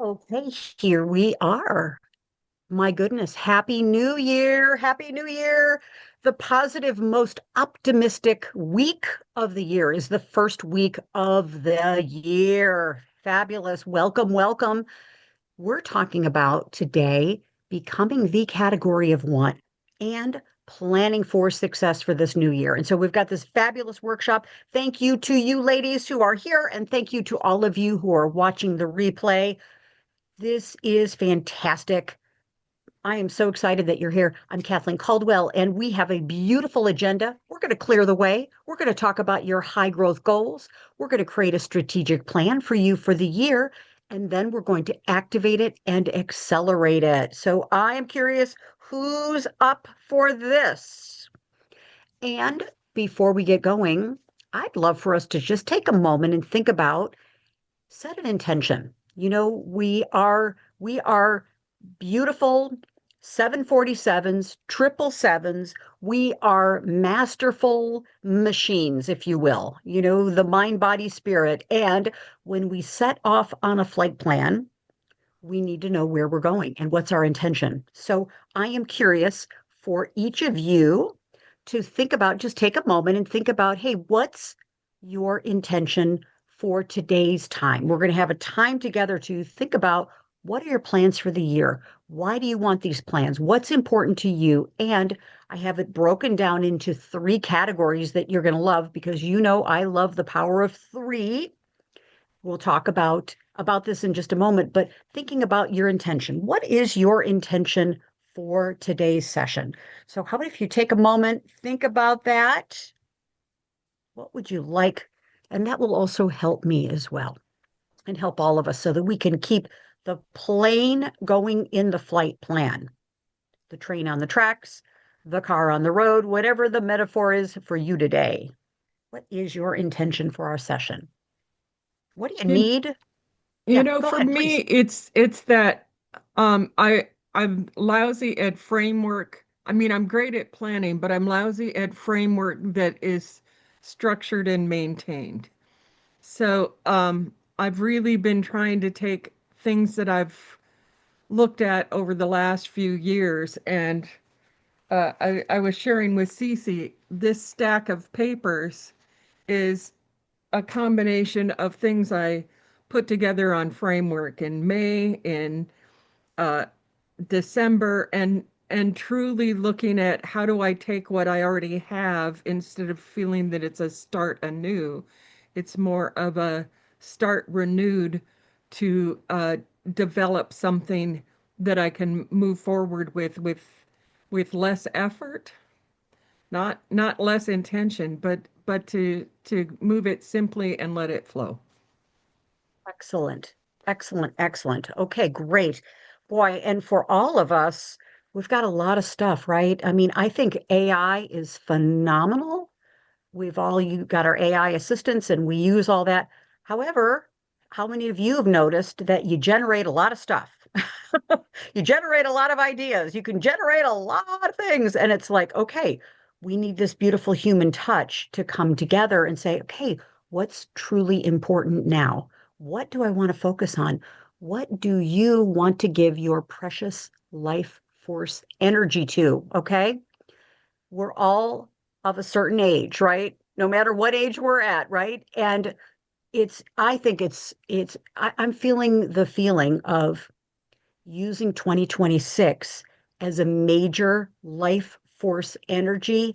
Okay, here we are. My goodness, Happy New Year! Happy New Year! The positive, most optimistic week of the year is the first week of the year. Fabulous. Welcome, welcome. We're talking about today becoming the category of one and planning for success for this new year. And so we've got this fabulous workshop. Thank you to you ladies who are here, and thank you to all of you who are watching the replay. This is fantastic. I am so excited that you're here. I'm Kathleen Caldwell, and we have a beautiful agenda. We're going to clear the way. We're going to talk about your high growth goals. We're going to create a strategic plan for you for the year, and then we're going to activate it and accelerate it. So I am curious who's up for this? And before we get going, I'd love for us to just take a moment and think about set an intention. We are beautiful 747s, 777s. We are masterful machines, if you will, the mind, body, spirit. And when we set off on a flight plan, we need to know where we're going and what's our intention. So I am curious for each of you to think about, just take a moment and think about, hey, what's your intention for today's time? We're going to have a time together to think about what are your plans for the year? Why do you want these plans? What's important to you? And I have it broken down into three categories that you're going to love because I love the power of three. We'll talk about this in just a moment, but thinking about your intention. What is your intention for today's session? So how about if you take a moment, think about that? What would you like? And that will also help me as well and help all of us so that we can keep the plane going in the flight plan, the train on the tracks, the car on the road, whatever the metaphor is for you today. What is your intention for our session? What do you You, need? Yeah, go for ahead, me, please. it's that I'm lousy at framework. I mean, I'm great at planning, but I'm lousy at framework that is structured and maintained. So, I've really been trying to take things that I've looked at over the last few years, and I was sharing with Cece, this stack of papers is a combination of things I put together on framework in May, in uh, December, and truly looking at how do I take what I already have instead of feeling that it's a start anew. It's more of a start renewed to develop something that I can move forward with less effort, not less intention, but to move it simply and let it flow. Excellent. Excellent. Excellent. Okay, great. Boy, and for all of us, we've got a lot of stuff, right? I mean, I think AI is phenomenal. We've all you got our AI assistants and we use all that. However, how many of you have noticed that you generate a lot of stuff? You generate a lot of ideas. You can generate a lot of things. And it's like, okay, we need this beautiful human touch to come together and say, okay, what's truly important now? What do I want to focus on? What do you want to give your precious life force energy to? Okay. We're all of a certain age, right? No matter what age we're at, right? And I think I'm feeling the feeling of using 2026 as a major life force energy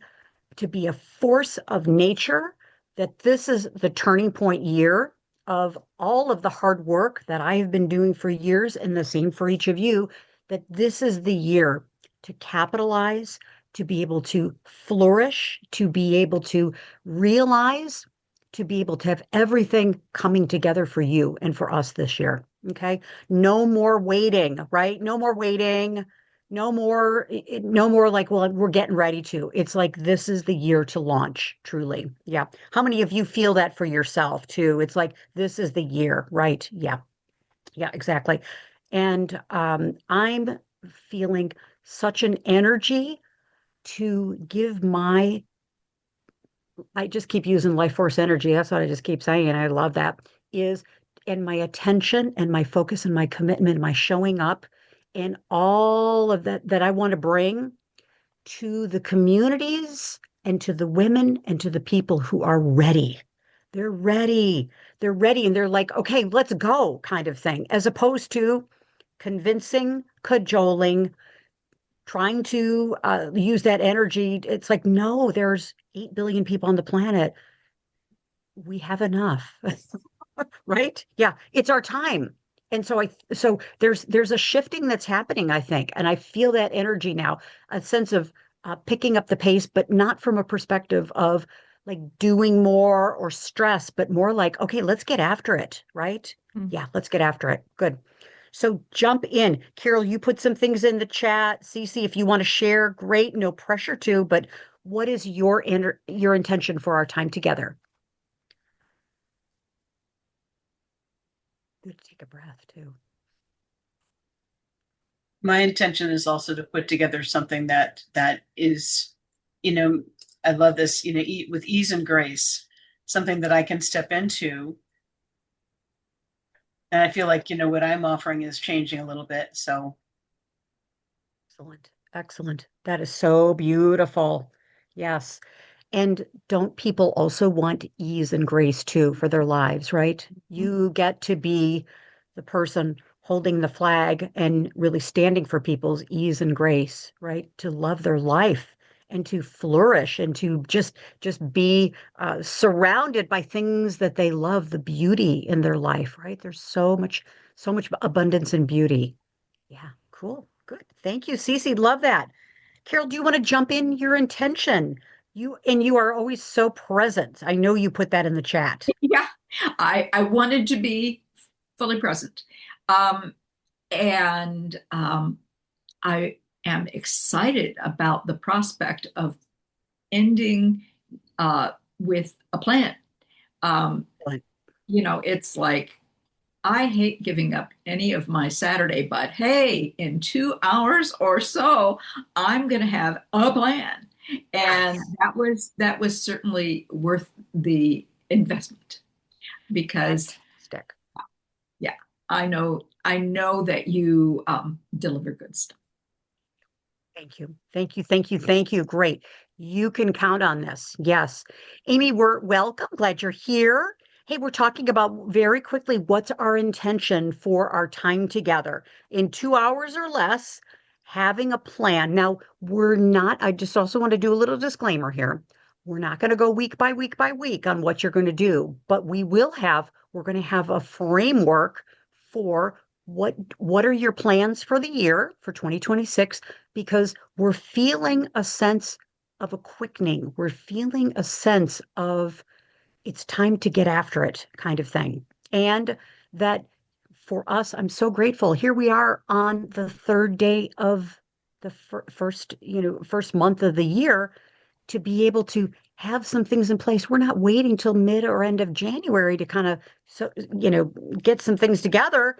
to be a force of nature, that this is the turning point year of all of the hard work that I have been doing for years, and the same for each of you, that this is the year to capitalize, to be able to flourish, to be able to realize, to be able to have everything coming together for you and for us this year. Okay. No more waiting, right? No more waiting. No more like, well, we're getting ready to. It's like this is the year to launch, truly. Yeah. How many of you feel that for yourself too? It's like this is the year, right? Yeah. Yeah, exactly. And I'm feeling such an energy to give I just keep using life force energy. That's what I just keep saying. And I love that is and my attention and my focus and my commitment, my showing up and all of that that I want to bring to the communities and to the women and to the people who are ready. They're ready. They're ready. And they're like, okay, let's go kind of thing, as opposed to convincing, cajoling, trying to use that energy. It's like, no, there's 8 billion people on the planet. We have enough. Right? Yeah, it's our time. And so there's a shifting that's happening, I think, and I feel that energy now, a sense of picking up the pace, but not from a perspective of like doing more or stress, but more like, okay, let's get after it, right? Mm. Yeah, let's get after it. Good. So jump in. Carol, you put some things in the chat. Cece, if you want to share, great, no pressure to, but what is your intention for our time together? Good to take a breath too. My intention is also to put together something that is, you know, I love this, with ease and grace, something that I can step into. And I feel like, what I'm offering is changing a little bit. So Excellent. Excellent. That is so beautiful. Yes. And don't people also want ease and grace too for their lives, right? You get to be the person holding the flag and really standing for people's ease and grace, right? To love their life and to flourish and to just be surrounded by things that they love, the beauty in their life, right? There's so much abundance and beauty. Yeah, cool. Good. Thank you, Cece. Love that. Carol, do you want to jump in your intention? You are always so present. I know you put that in the chat. Yeah, I wanted to be fully present. Um, and I am excited about the prospect of ending with a plan. Um, Excellent. it's like I hate giving up any of my Saturday, but hey, in 2 hours or so, I'm going to have a plan. And Yes. that was certainly worth the investment because Fantastic. yeah, I know that you deliver good stuff. Thank you. Thank you. Thank you. Thank you. Great. You can count on this. Yes. Amy, we're welcome. Glad you're here. Hey, we're talking about very quickly what's our intention for our time together in 2 hours or less, having a plan. Now, we're not, I just also want to do a little disclaimer here. We're not going to go week by week by week on what you're going to do, but we're going to have a framework for what are your plans for the year for 2026 because we're feeling a sense of a quickening. We're feeling a sense of it's time to get after it kind of thing. And that for us, I'm so grateful. Here we are on the third day of the first month of the year to be able to have some things in place. We're not waiting till mid or end of January to kind of get some things together.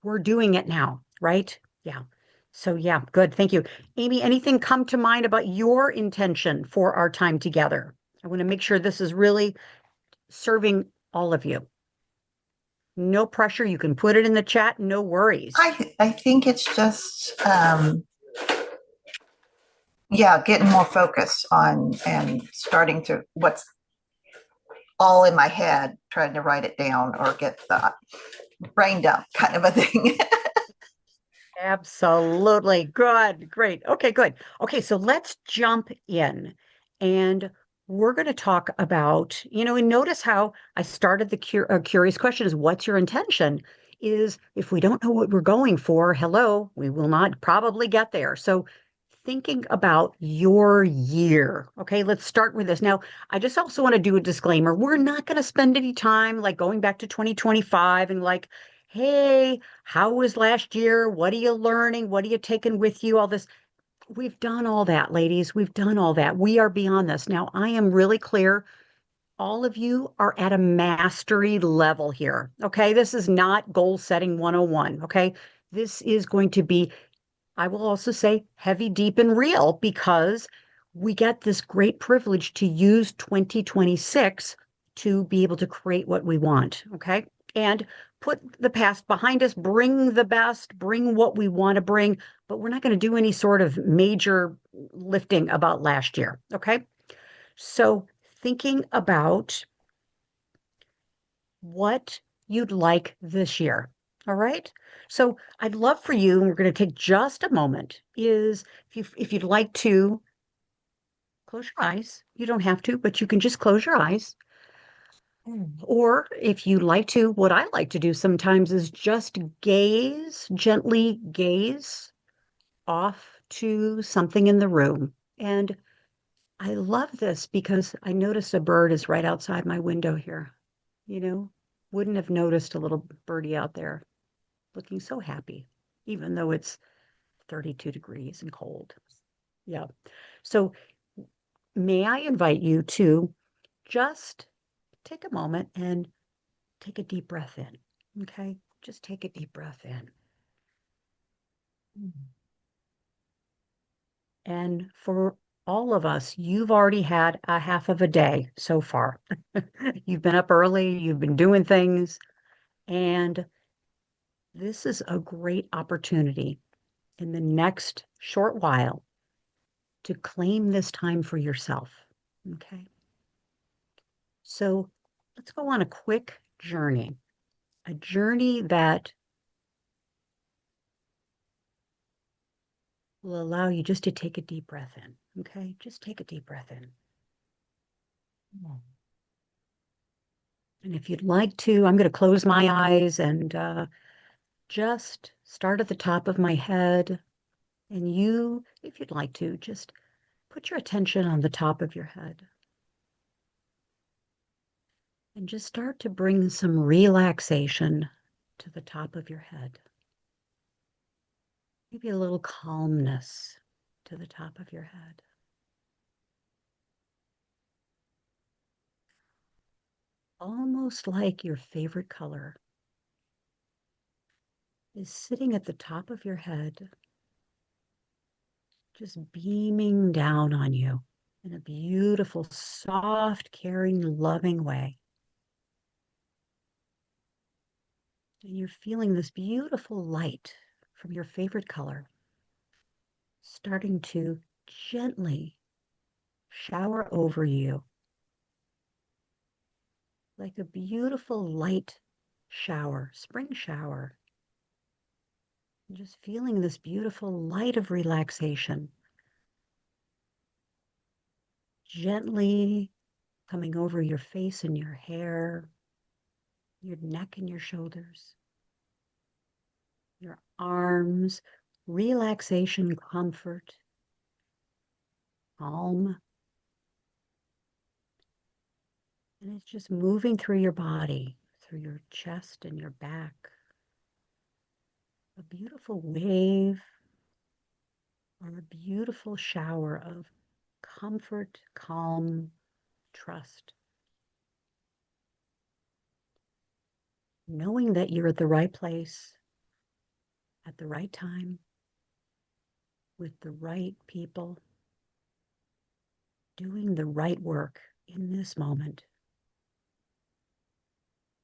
We're doing it now, right? Yeah. So yeah, good. Thank you. Amy, anything come to mind about your intention for our time together? I want to make sure this is really serving all of you. No pressure. You can put it in the chat. No worries. I think it's just yeah, getting more focus on and starting to what's all in my head, trying to write it down or get the brain dump kind of a thing. Absolutely. Good. Great. Okay, good. Okay, so let's jump in and we're going to talk about, and notice how I started the curious question is what's your intention? Is if we don't know what we're going for, hello, we will not probably get there. So thinking about your year. Okay, let's start with this. Now, I just also want to do a disclaimer. We're not going to spend any time like going back to 2025 and like, hey, how was last year? What are you learning? What are you taking with you? All this. We've done all that, ladies. We've done all that. We are beyond this. Now, I am really clear. All of you are at a mastery level here. Okay. This is not goal setting 101. Okay. This is going to be, I will also say, heavy, deep, and real because we get this great privilege to use 2026 to be able to create what we want. Okay. and put the past behind us, bring the best, bring what we want to bring, but we're not going to do any sort of major lifting about last year. Okay. So thinking about what you'd like this year. All right. So I'd love for you, and we're going to take just a moment, is if you'd like to close your eyes. You don't have to, but you can just close your eyes. Or if you like to, what I like to do sometimes is just gaze, gently gaze off to something in the room. And I love this because I notice a bird is right outside my window here. You know, wouldn't have noticed a little birdie out there looking so happy, even though it's 32 degrees and cold. Yeah. So may I invite you to just take a moment and take a deep breath in. Okay. Just take a deep breath in. And for all of us, you've already had a half of a day so far. You've been up early, you've been doing things, and this is a great opportunity in the next short while to claim this time for yourself. Okay. So let's go on a journey that will allow you just to take a deep breath in. Okay. Just take a deep breath in. And if you'd like to, I'm going to close my eyes and just start at the top of my head. And you, if you'd like to, just put your attention on the top of your head and just start to bring some relaxation to the top of your head. Maybe a little calmness to the top of your head. Almost like your favorite color is sitting at the top of your head, just beaming down on you in a beautiful, soft, caring, loving way. And you're feeling this beautiful light from your favorite color starting to gently shower over you like a beautiful light shower, spring shower. And just feeling this beautiful light of relaxation gently coming over your face and your hair, your neck and your shoulders, your arms, relaxation, comfort, calm. And it's just moving through your body, through your chest and your back. A beautiful wave or a beautiful shower of comfort, calm, trust. Knowing that you're at the right place, at the right time, with the right people, doing the right work in this moment.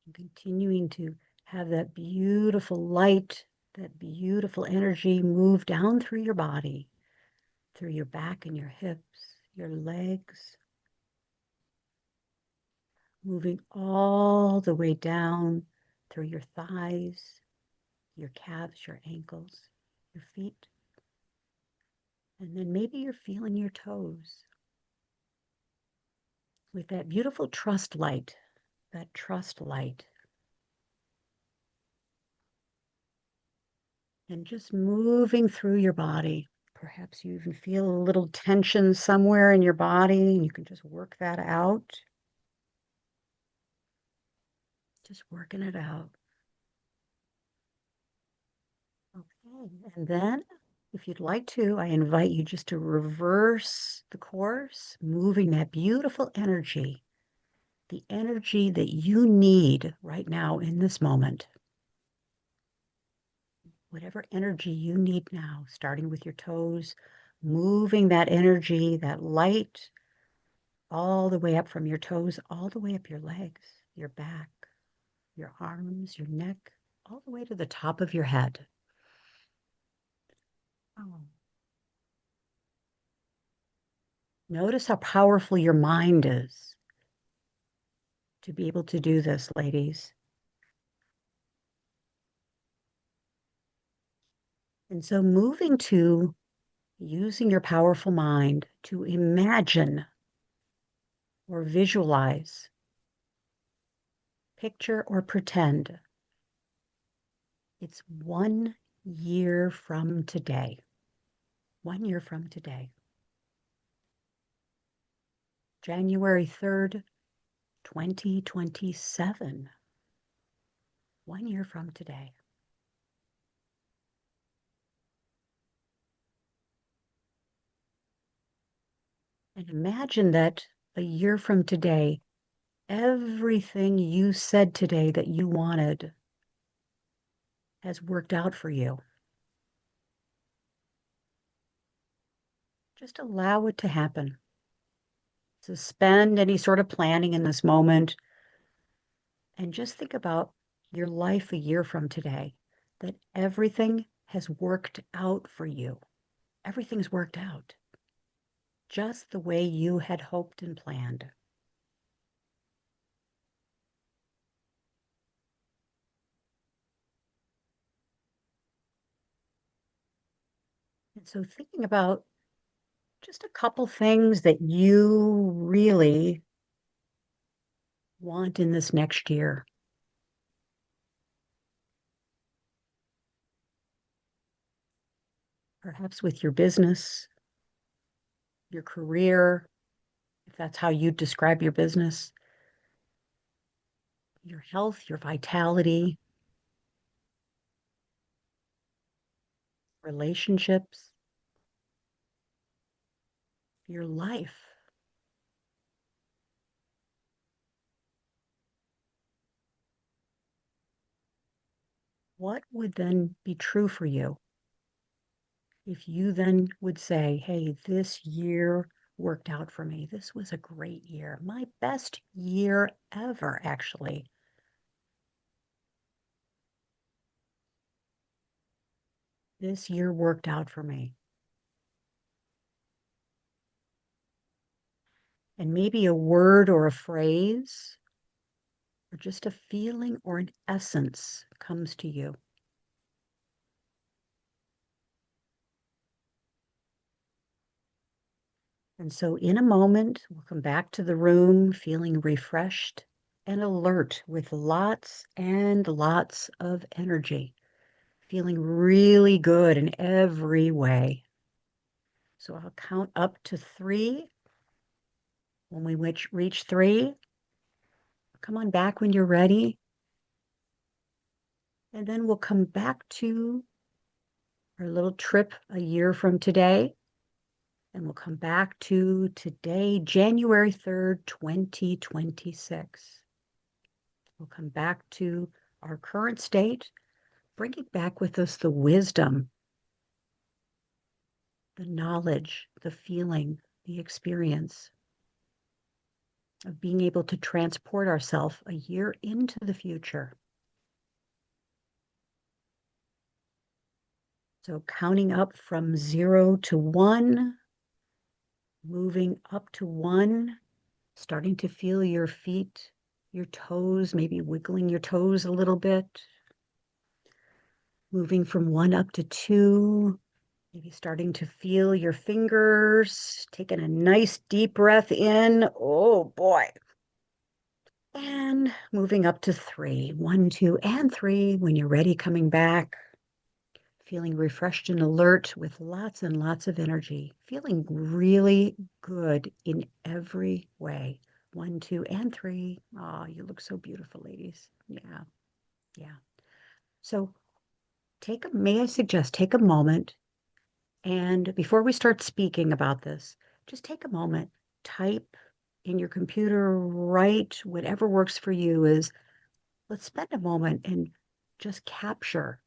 And continuing to have that beautiful light, that beautiful energy move down through your body, through your back and your hips, your legs, moving all the way down through your thighs, your calves, your ankles, your feet. And then maybe you're feeling your toes with that beautiful trust light, that trust light. And just moving through your body. Perhaps you even feel a little tension somewhere in your body, and you can just work that out. Just working it out. Okay, and then if you'd like to, I invite you just to reverse the course, moving that beautiful energy, the energy that you need right now in this moment. Whatever energy you need now, starting with your toes, moving that energy, that light, all the way up from your toes, all the way up your legs, your back, your arms, your neck, all the way to the top of your head. Oh. Notice how powerful your mind is to be able to do this, ladies. And so moving to using your powerful mind to imagine or visualize, picture or pretend it's 1 year from today. 1 year from today. January 3rd, 2027. 1 year from today. And imagine that a year from today, everything you said today that you wanted has worked out for you. Just allow it to happen. Suspend any sort of planning in this moment and just think about your life a year from today, that everything has worked out for you. Everything's worked out just the way you had hoped and planned. And so thinking about just a couple things that you really want in this next year. Perhaps with your business, your career, if that's how you describe your business, your health, your vitality, relationships, your life. What would then be true for you if you then would say, hey, this year worked out for me. This was a great year. My best year ever, actually. This year worked out for me. And maybe a word or a phrase or just a feeling or an essence comes to you. And so in a moment, we'll come back to the room feeling refreshed and alert with lots and lots of energy, feeling really good in every way. So I'll count up to 3. When we reach 3, come on back when you're ready. And then we'll come back to our little trip a year from today. And we'll come back to today, January 3rd, 2026. We'll come back to our current state, bringing back with us the wisdom, the knowledge, the feeling, the experience of being able to transport ourselves a year into the future. So counting up from 0 to 1, moving up to 1, starting to feel your feet, your toes, maybe wiggling your toes a little bit. Moving from 1 up to 2, maybe starting to feel your fingers, taking a nice deep breath in. Oh boy. And moving up to 3, 1, 2, and 3. When you're ready, coming back. Feeling refreshed and alert with lots and lots of energy, feeling really good in every way. 1, 2, and 3. Oh, you look so beautiful, ladies. Yeah, yeah. So may I suggest, take a moment, and before we start speaking about this, just take a moment, type in your computer, write whatever works for you is, let's spend a moment and just capture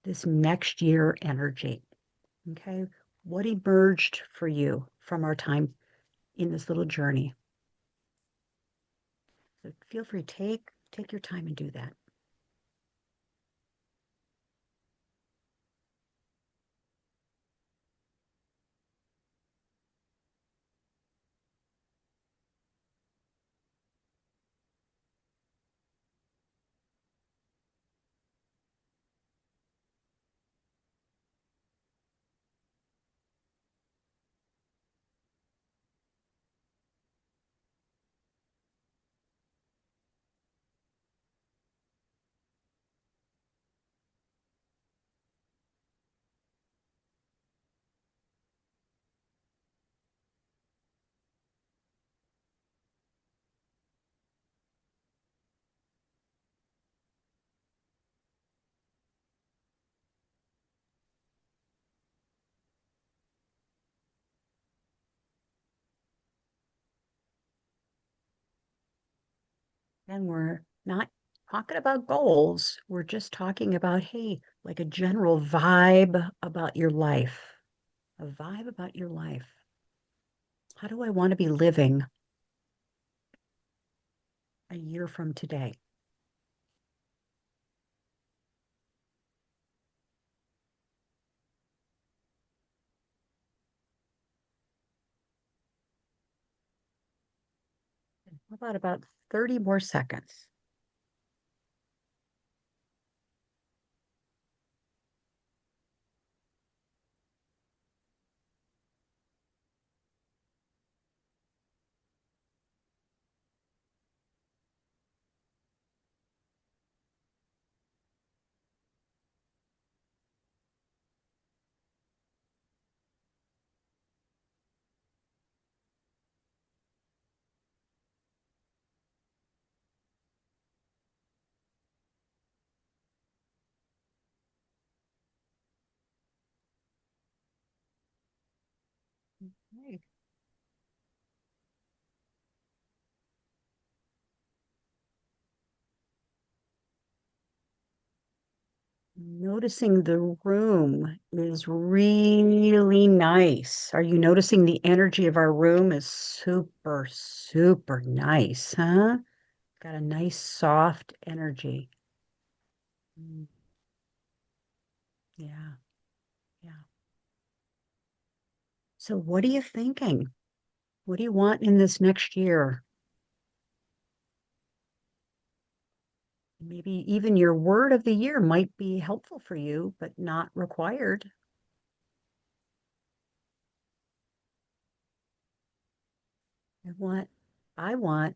this next year energy. Okay, what emerged for you from our time in this little journey? So feel free, take your time and do that. And we're not talking about goals. We're just talking about, hey, like a general vibe about your life, a vibe about your life. How do I want to be living a year from today? How about 30 more seconds? Right. Noticing the room is really nice. Are you noticing the energy of our room is super, super nice, huh? Got a nice soft energy. Mm, yeah, yeah. So what are you thinking? What do you want in this next year? Maybe even your word of the year might be helpful for you, but not required. I want, I want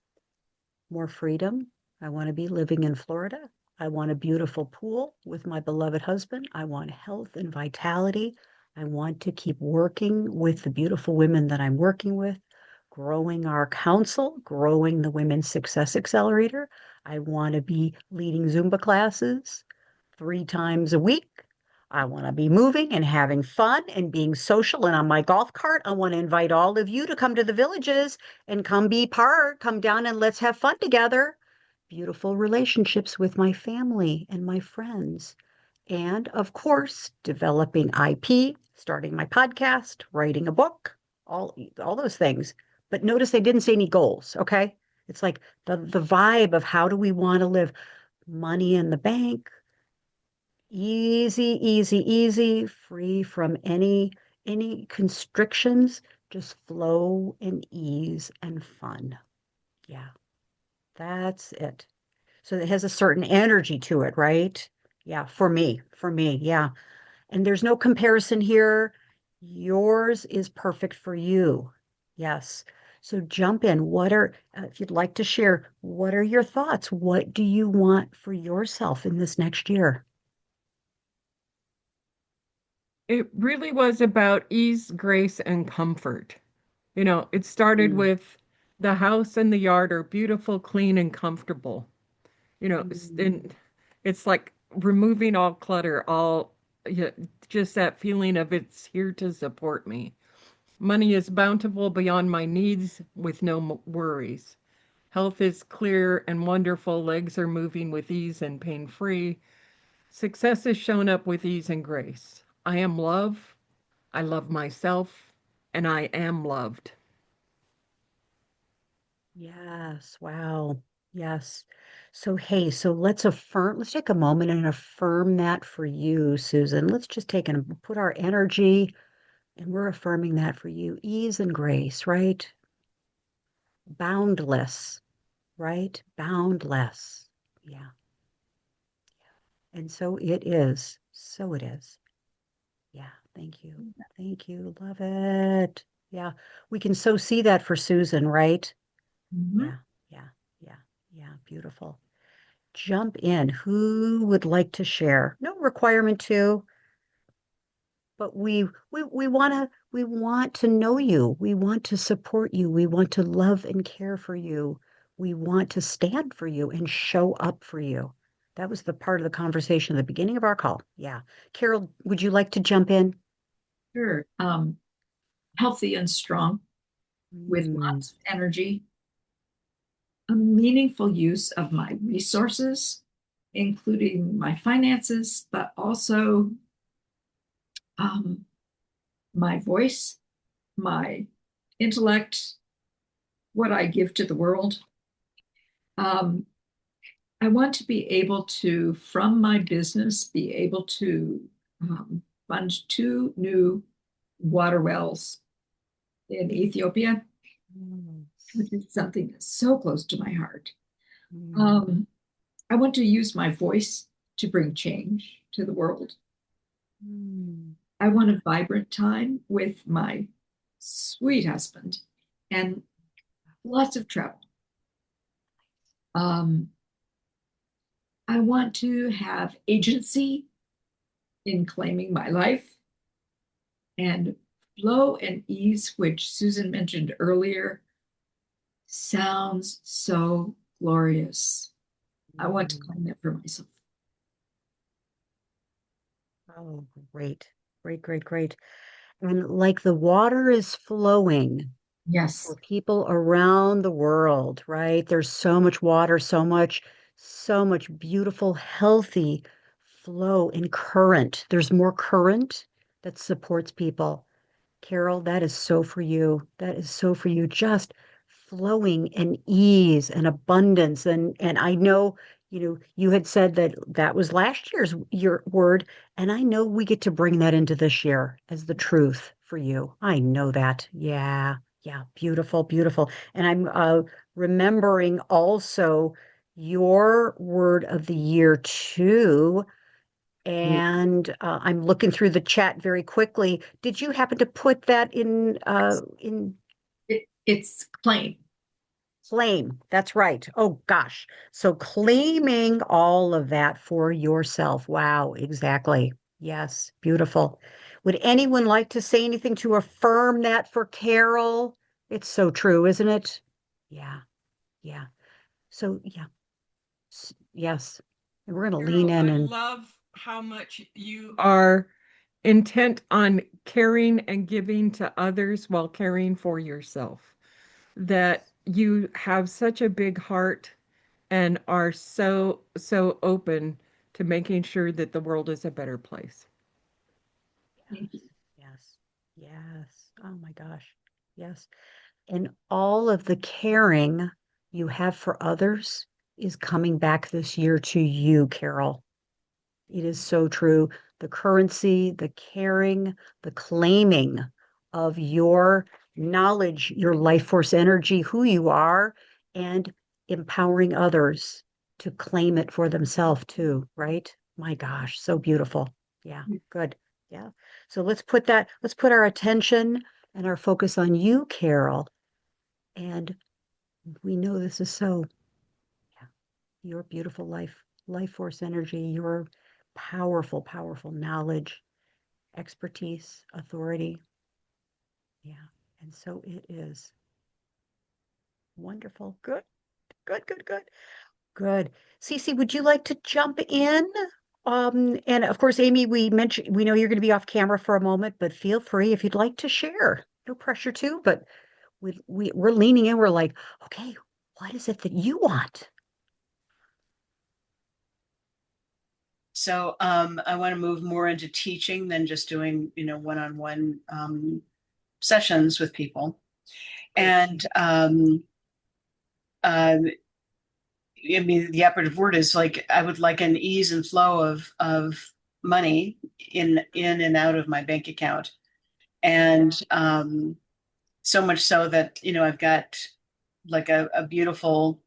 more freedom. I want to be living in Florida. I want a beautiful pool with my beloved husband. I want health and vitality. I want to keep working with the beautiful women that I'm working with, growing our council, growing the Women's Success Accelerator. I want to be leading Zumba classes 3 times a week. I want to be moving and having fun and being social. And on my golf cart, I want to invite all of you to come to the villages and come be part, come down and let's have fun together. Beautiful relationships with my family and my friends. And of course, developing IP, starting my podcast, writing a book, all those things. But notice they didn't say any goals, okay? It's like the vibe of how do we want to live? Money in the bank, easy, easy, easy, free from any constrictions, just flow and ease and fun. Yeah, that's it. So it has a certain energy to it, right? Yeah, for me, yeah. And there's no comparison here. Yours is perfect for you. Yes. So jump in. If you'd like to share, what are your thoughts? What do you want for yourself in this next year? It really was about ease, grace, and comfort. It started Mm, with the house and the yard are beautiful, clean, and comfortable. mm. And it's like removing all clutter, yeah, just that feeling of it's here to support me. Money is bountiful beyond my needs with no worries. Health is clear and wonderful. Legs are moving with ease and pain free. Success has shown up with ease and grace. I am love. I love myself, and I am loved. Yes, wow. Yes. So, hey, let's take a moment and affirm that for you, Susan. Let's just take and put our energy and we're affirming that for you. Ease and grace, right? Boundless, right? Boundless. Yeah. And so it is. So it is. Yeah. Thank you. Thank you. Love it. Yeah. We can so see that for Susan, right? Mhm. Yeah. Yeah. Yeah. Yeah. Beautiful. Jump in. Who would like to share? No requirement to, but we want to know you. We want to support you. We want to love and care for you. We want to stand for you and show up for you. That was the part of the conversation at the beginning of our call. Yeah. Carol, would you like to jump in? Sure. Healthy and strong with Mm, lots of energy, a meaningful use of my resources, including my finances, but also um, my voice, my intellect, what I give to the world. Um, I want to be able to, from my business, be able to fund 2 new water wells in Ethiopia, Mm, which is something that's so close to my heart. mm, Um, I want to use my voice to bring change to the world. mm. I want a vibrant time with my sweet husband and lots of travel. Um, I want to have agency in claiming my life and flow and ease, which Susan mentioned earlier, sounds so glorious. I want to Mm. claim that for myself. Oh, great. Great, great, great. And like the water is flowing for Yes. people around the world, right? There's so much water, so much beautiful, healthy flow and current. There's more current that supports people. Carol, that is so for you. That is so for you. Just flowing and ease and abundance. And I know, you had said that that was last year's your word, and I know we get to bring that into this year as the truth for you. I know that. Yeah. Yeah. Beautiful, beautiful. And I'm remembering also your word of the year too. And I'm looking through the chat very quickly. Did you happen to put that in It's claim. claim? That's right. Oh gosh. So claiming all of that for yourself. Wow, exactly. Yes, beautiful. Would anyone like to say anything to affirm that for Carol? It's so true, isn't it? Yeah, yeah. So yeah, yes. And we're going to lean Carol, in I and love how much you are intent on caring and giving to others while caring for yourself. That you have such a big heart and are so open to making sure that the world is a better place. Thank you. yes, yes, yes. Oh my gosh. Yes. And all of the caring you have for others is coming back this year to you, Carol. It is so true. The currency, the caring, the claiming of your knowledge, your life force energy, who you are, and empowering others to claim it for themselves too, right? My gosh, so beautiful. Yeah, good. Yeah. So let's put our attention and our focus on you, Carol. And we know this is so, yeah, your beautiful life force energy, your powerful, powerful knowledge, expertise, authority. Yeah. And so it is. Wonderful. Good, good, good, good, good. Cece, would you like to jump in? And of course, Amy, we know you're going to be off camera for a moment, but feel free if you'd like to share. No pressure to, but we're leaning in. We're like, okay, what is it that you want? So I want to move more into teaching than just doing, one-on-one sessions with people. Great. And uh, I mean, the operative word is like I would like an ease and flow of money in and out of my bank account, and so much so that I've got like a beautiful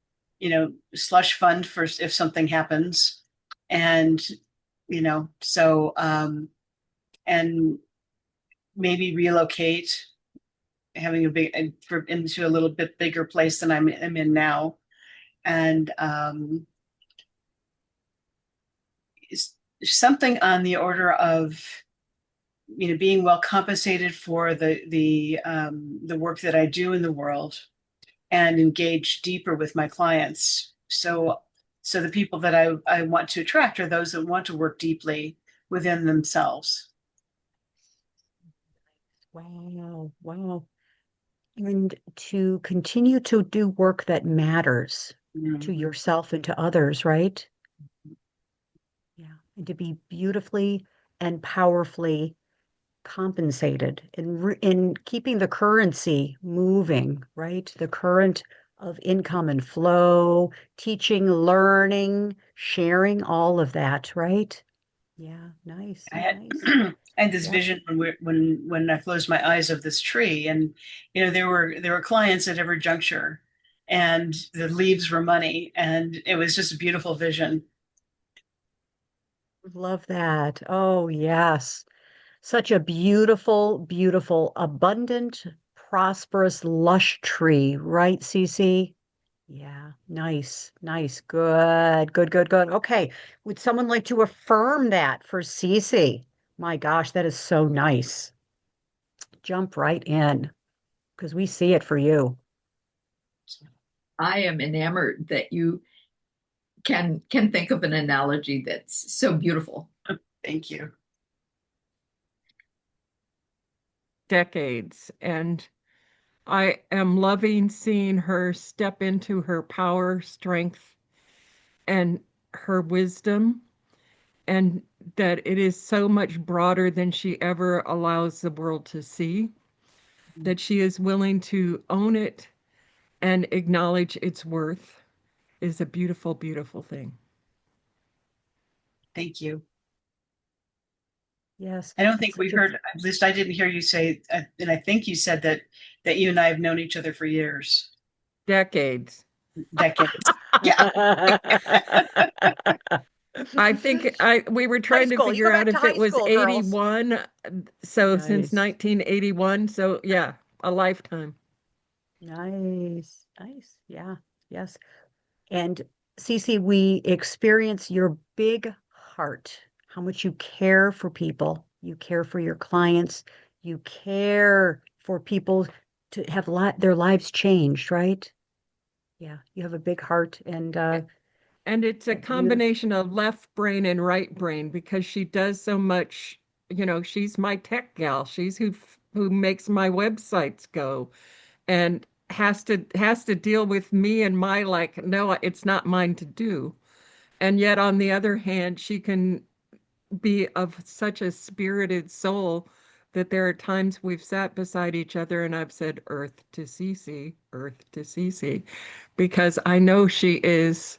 slush fund for if something happens, and so and maybe relocate, having a big into a little bit bigger place than I'm in now, and something on the order of being well compensated for the work that I do in the world and engage deeper with my clients. So the people that I want to attract are those that want to work deeply within themselves. Wow. Wow. and to continue to do work that matters to Mhm. yourself and to others, right? Yeah. And to be beautifully and powerfully compensated in keeping the currency moving, right? The current of income and flow, teaching, learning, sharing, all of that, right? Yeah, nice, I had nice. I had this Yep. vision when I closed my eyes of this tree, and there were clients at every juncture, and the leaves were money, and it was just a beautiful vision. Love that. Oh, yes. Such a beautiful, beautiful, abundant, prosperous, lush tree, right, Cece? Yeah, nice, nice, good, good, good, good. Okay, would someone like to affirm that for Cece? My gosh, that is so nice. Jump right in because we see it for you. I am enamored that you can think of an analogy that's so beautiful. Thank you. Decades. And I am loving seeing her step into her power, strength, and her wisdom, and that it is so much broader than she ever allows the world to see, that she is willing to own it and acknowledge its worth is a beautiful, beautiful thing. Thank you. Yes, I don't think it's we such a heard, at least I didn't hear you say, and I think you said that you and I have known each other for years, Decades. decades. Yeah. I think I we were high trying to school. You figure go out back to if it high was school, girls. 81, so since Nice, 1981, so yeah, a lifetime. nice, nice. Yeah, yes. And Cece, we experience your big heart, how much you care for people, you care for your clients, you care for people to have their lives changed, right? Yeah, you have a big heart And it's a and beautiful. combination of left brain and right brain because she does so much, she's my tech gal. She's who makes my websites go and has to deal with me and my like, no, it's not mine to do. And yet on the other hand, she can be of such a spirited soul that there are times we've sat beside each other and I've said earth to Cece, earth to Cece, because I know she is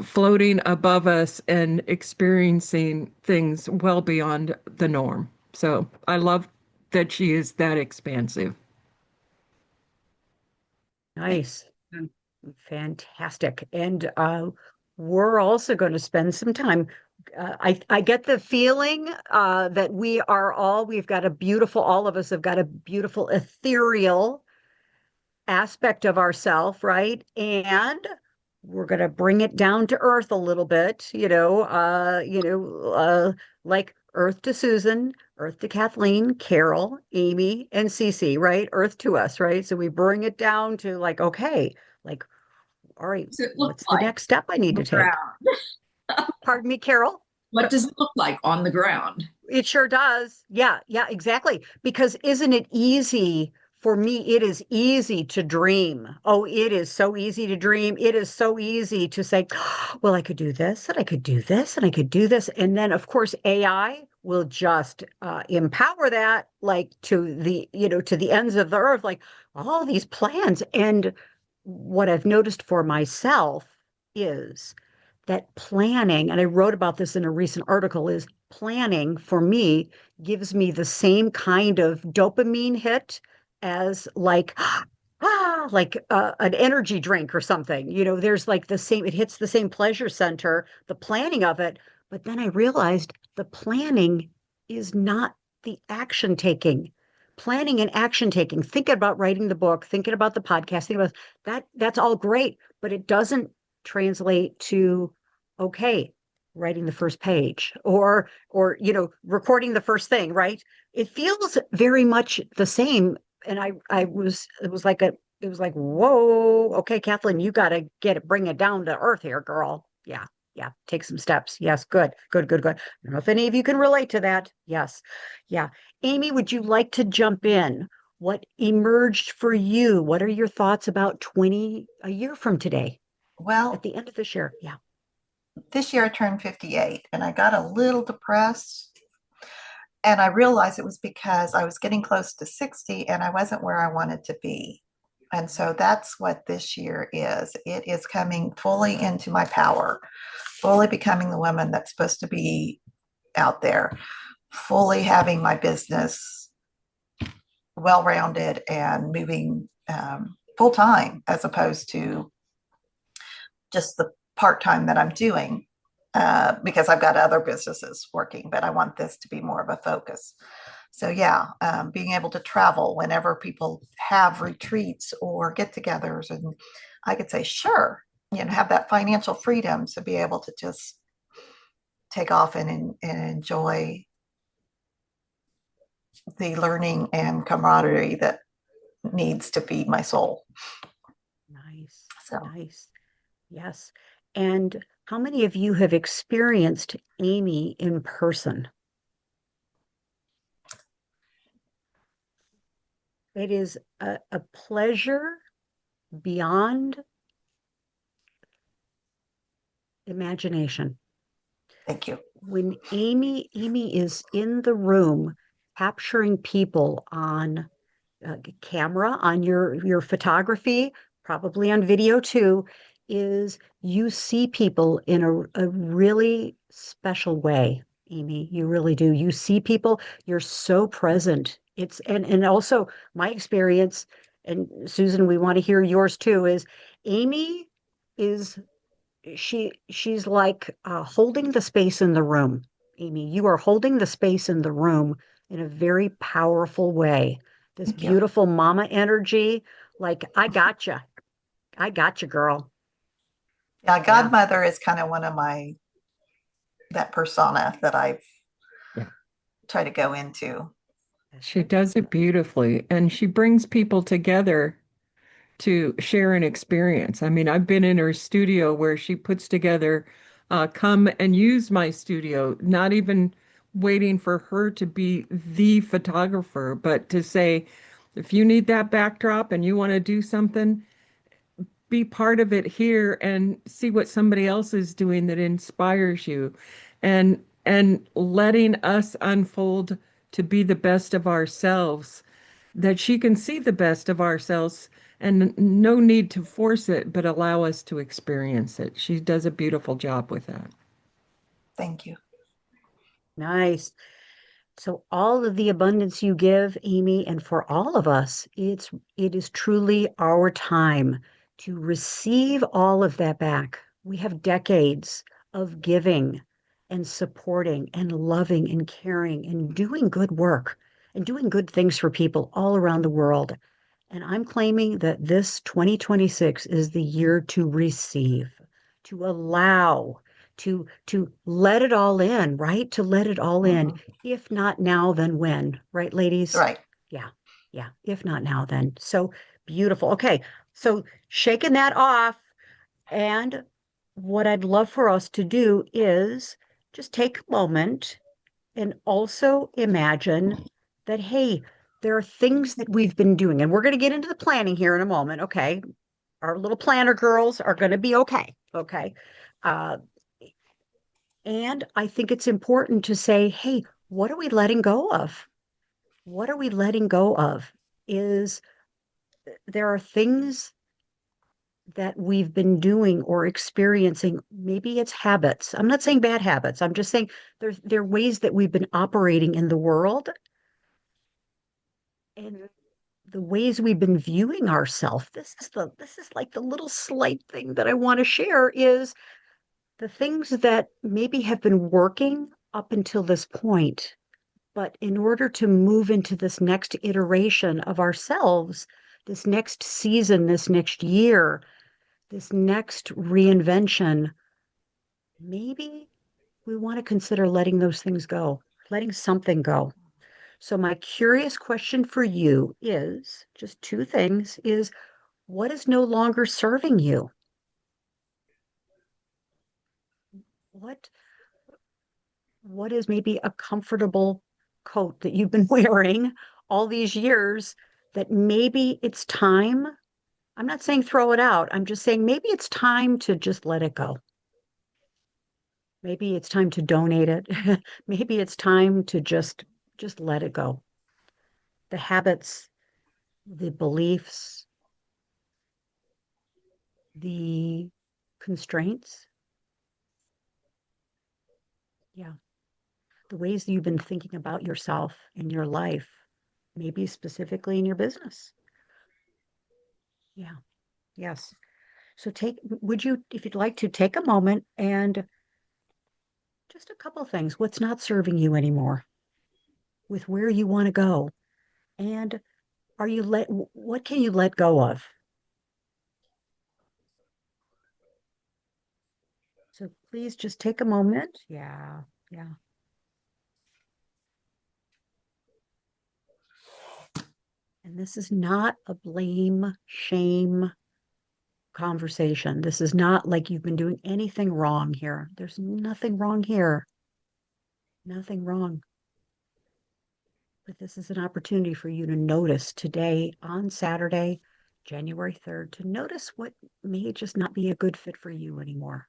floating above us and experiencing things well beyond the norm. So I love that she is that expansive. Nice. Fantastic. And we're also going to spend some time. I get the feeling that we've got a beautiful, all of us have got a beautiful ethereal aspect of ourself, right? And we're going to bring it down to earth a little bit, like earth to Susan, earth to Kathleen, Carol, Amy, and Cece, right? Earth to us, right? So we bring it down to like, okay, like, all right, What does it look what's the like next step I need on to the take? ground? Pardon me, Carol? What does it look like on the ground? It sure does. Yeah, yeah, exactly. Because isn't it easy for me? It is easy to dream. Oh, it is so easy to dream. It is so easy to say, well, I could do this and I could do this and I could do this. And then, of course, AI will just empower that like to the ends of the earth, like all these plans. And what I've noticed for myself is that planning, and I wrote about this in a recent article, is planning for me gives me the same kind of dopamine hit as like an energy drink or something. There's like the same, it hits the same pleasure center, the planning of it. But then I realized the planning is not the action taking. Planning and action taking, thinking about writing the book, thinking about the podcast, thinking about that's all great, but it doesn't translate to okay, writing the first page or recording the first thing, right? It feels very much the same. And I was it was like, whoa, okay, Kathleen, you got to bring it down to earth here, girl. Yeah, yeah, take some steps. Yes, good, good, good, good. I don't know if any of you can relate to that. Yes, yeah. Amy, would you like to jump in? What emerged for you? What are your thoughts about a year from today, at Well, the end of this year? Yeah. this year I turned 58 and I got a little depressed. And I realized it was because I was getting close to 60 and I wasn't where I wanted to be. And so that's what this year is. It is coming fully into my power, fully becoming the woman that's supposed to be out there, fully having my business well rounded and moving full time as opposed to just the part time that I'm doing because I've got other businesses working, but I want this to be more of a focus. So, yeah, being able to travel whenever people have retreats or get togethers, and I could say, sure, have that financial freedom to be able to just take off and enjoy the learning and camaraderie that needs to feed my soul. Nice. So, Nice. Yes. And how many of you have experienced Amy in person? It is a pleasure beyond imagination. thank you. When Amy is in the room capturing people on camera, on your photography, probably on video too, is you see people in a really special way, Amy. You really do. You see people, you're so present. It's and also my experience, and Susan, we want to hear yours too, is Amy is she's like holding the space in the room. Amy, you are holding the space in the room in a very powerful way. This Thank you. beautiful mama energy, like I got you, girl. Yeah, Yeah. Godmother is kind of one of that persona that I've Yeah. tried to go into. That's She good. does it beautifully, and she brings people together to share an experience. I mean, I've been in her studio where she puts together, come and use my studio, not even waiting for her to be the photographer, but to say, if you need that backdrop and you want to do something, be part of it here and see what somebody else is doing that inspires you. And letting us unfold to be the best of ourselves, that she can see the best of ourselves and no need to force it, but allow us to experience it. She does a beautiful job with that. Thank you. Nice. So all of the abundance you give, Amy, and for all of us, it is truly our time to receive all of that back. We have decades of giving and supporting and loving and caring and doing good work and doing good things for people all around the world. And I'm claiming that this 2026 is the year to receive, to allow, to let it all in, right? To let it all in. Mhm. If not now, then when? Right, ladies? Right. Yeah. Yeah. If not now, then. So beautiful. Okay. So shaking that off. And what I'd love for us to do is just take a moment and also imagine that, hey, there are things that we've been doing, and we're going to get into the planning here in a moment. Okay. Our little planner girls are going to be okay. Okay. Uh, and I think it's important to say, hey, what are we letting go of? What are we letting go of? Is there are things that we've been doing or experiencing. Maybe it's habits. I'm not saying bad habits. I'm just saying there are ways that we've been operating in the world and the ways we've been viewing ourselves. This is like the little slight thing that I want to share is the things that maybe have been working up until this point. But in order to move into this next iteration of ourselves, this next season, this next year, this next reinvention, maybe we want to consider letting those things go, letting something go. So my curious question for you is just two things is what is no longer serving you? What what is maybe a comfortable coat that you've been wearing all these years that maybe it's time. I'm not saying throw it out. I'm just saying maybe it's time to just let it go. Maybe it's time to donate it. Maybe it's time to just let it go. The habits, the beliefs, the constraints. Yeah. The ways that you've been thinking about yourself in your life, maybe specifically in your business. Yeah. Yes. So would you, if you'd like to take a moment and just a couple things, what's not serving you anymore with where you want to go? And what can you let go of? So please just take a moment. Yeah. Yeah. And this is not a blame, shame conversation. This is not like you've been doing anything wrong here. There's nothing wrong here. Nothing wrong. But this is an opportunity for you to notice today on Saturday, January 3rd, to notice what may just not be a good fit for you anymore.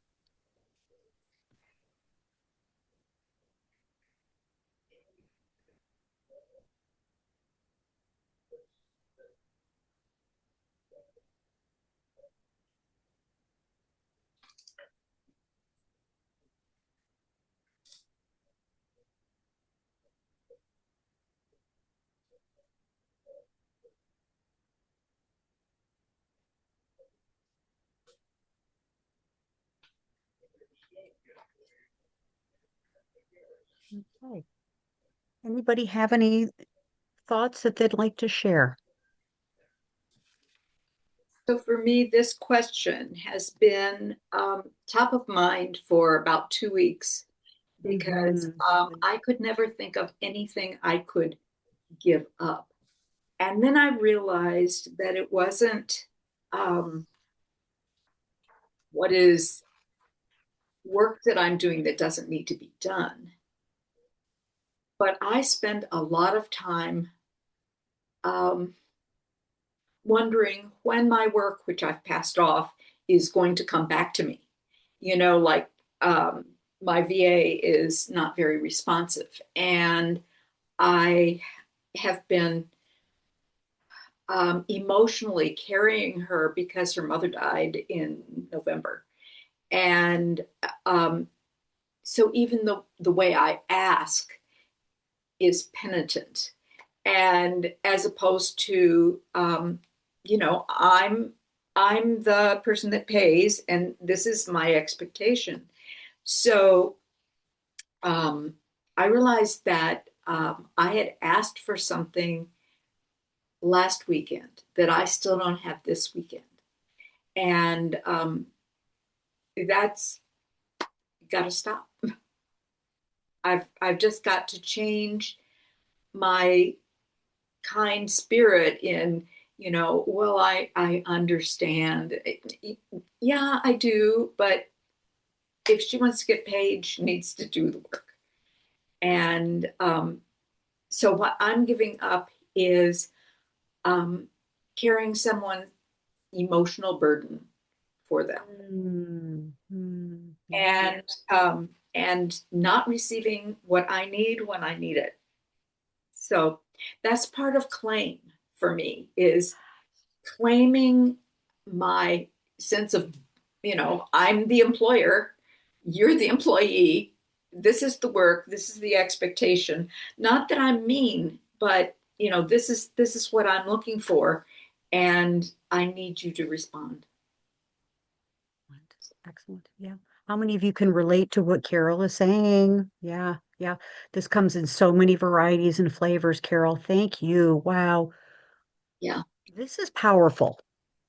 Okay. Anybody have any thoughts that they'd like to share? So for me, this question has been top of mind for about 2 weeks because Mhm. I could never think of anything I could give up. And then I realized that it wasn't um, what is work that I'm doing that doesn't need to be done. But I spend a lot of time um, wondering when my work, which I've passed off, is going to come back to me. Like my VA is not very responsive, and I have been emotionally carrying her because her mother died in November. And so even the way I ask is penitent. And as opposed to, I'm the person that pays, and this is my expectation. So um, I realized that I had asked for something last weekend that I still don't have this weekend, and that's got to stop. I've just got to change my kind spirit in, well, I understand. Yeah, I do, but if she wants to get paid, she needs to do the work. And so what I'm giving up is um, carrying someone's emotional burden for them, Yeah. and not receiving what I need when I need it. So that's part of claim for me, is claiming my sense of, I'm the employer, you're the employee. This is the work, this is the expectation. Not that I'm mean, but this is what I'm looking for, and I need you to respond. Excellent. Yeah. How many of you can relate to what Carol is saying? Yeah. Yeah. This comes in so many varieties and flavors, Carol. Thank you. Wow. Yeah. This is powerful.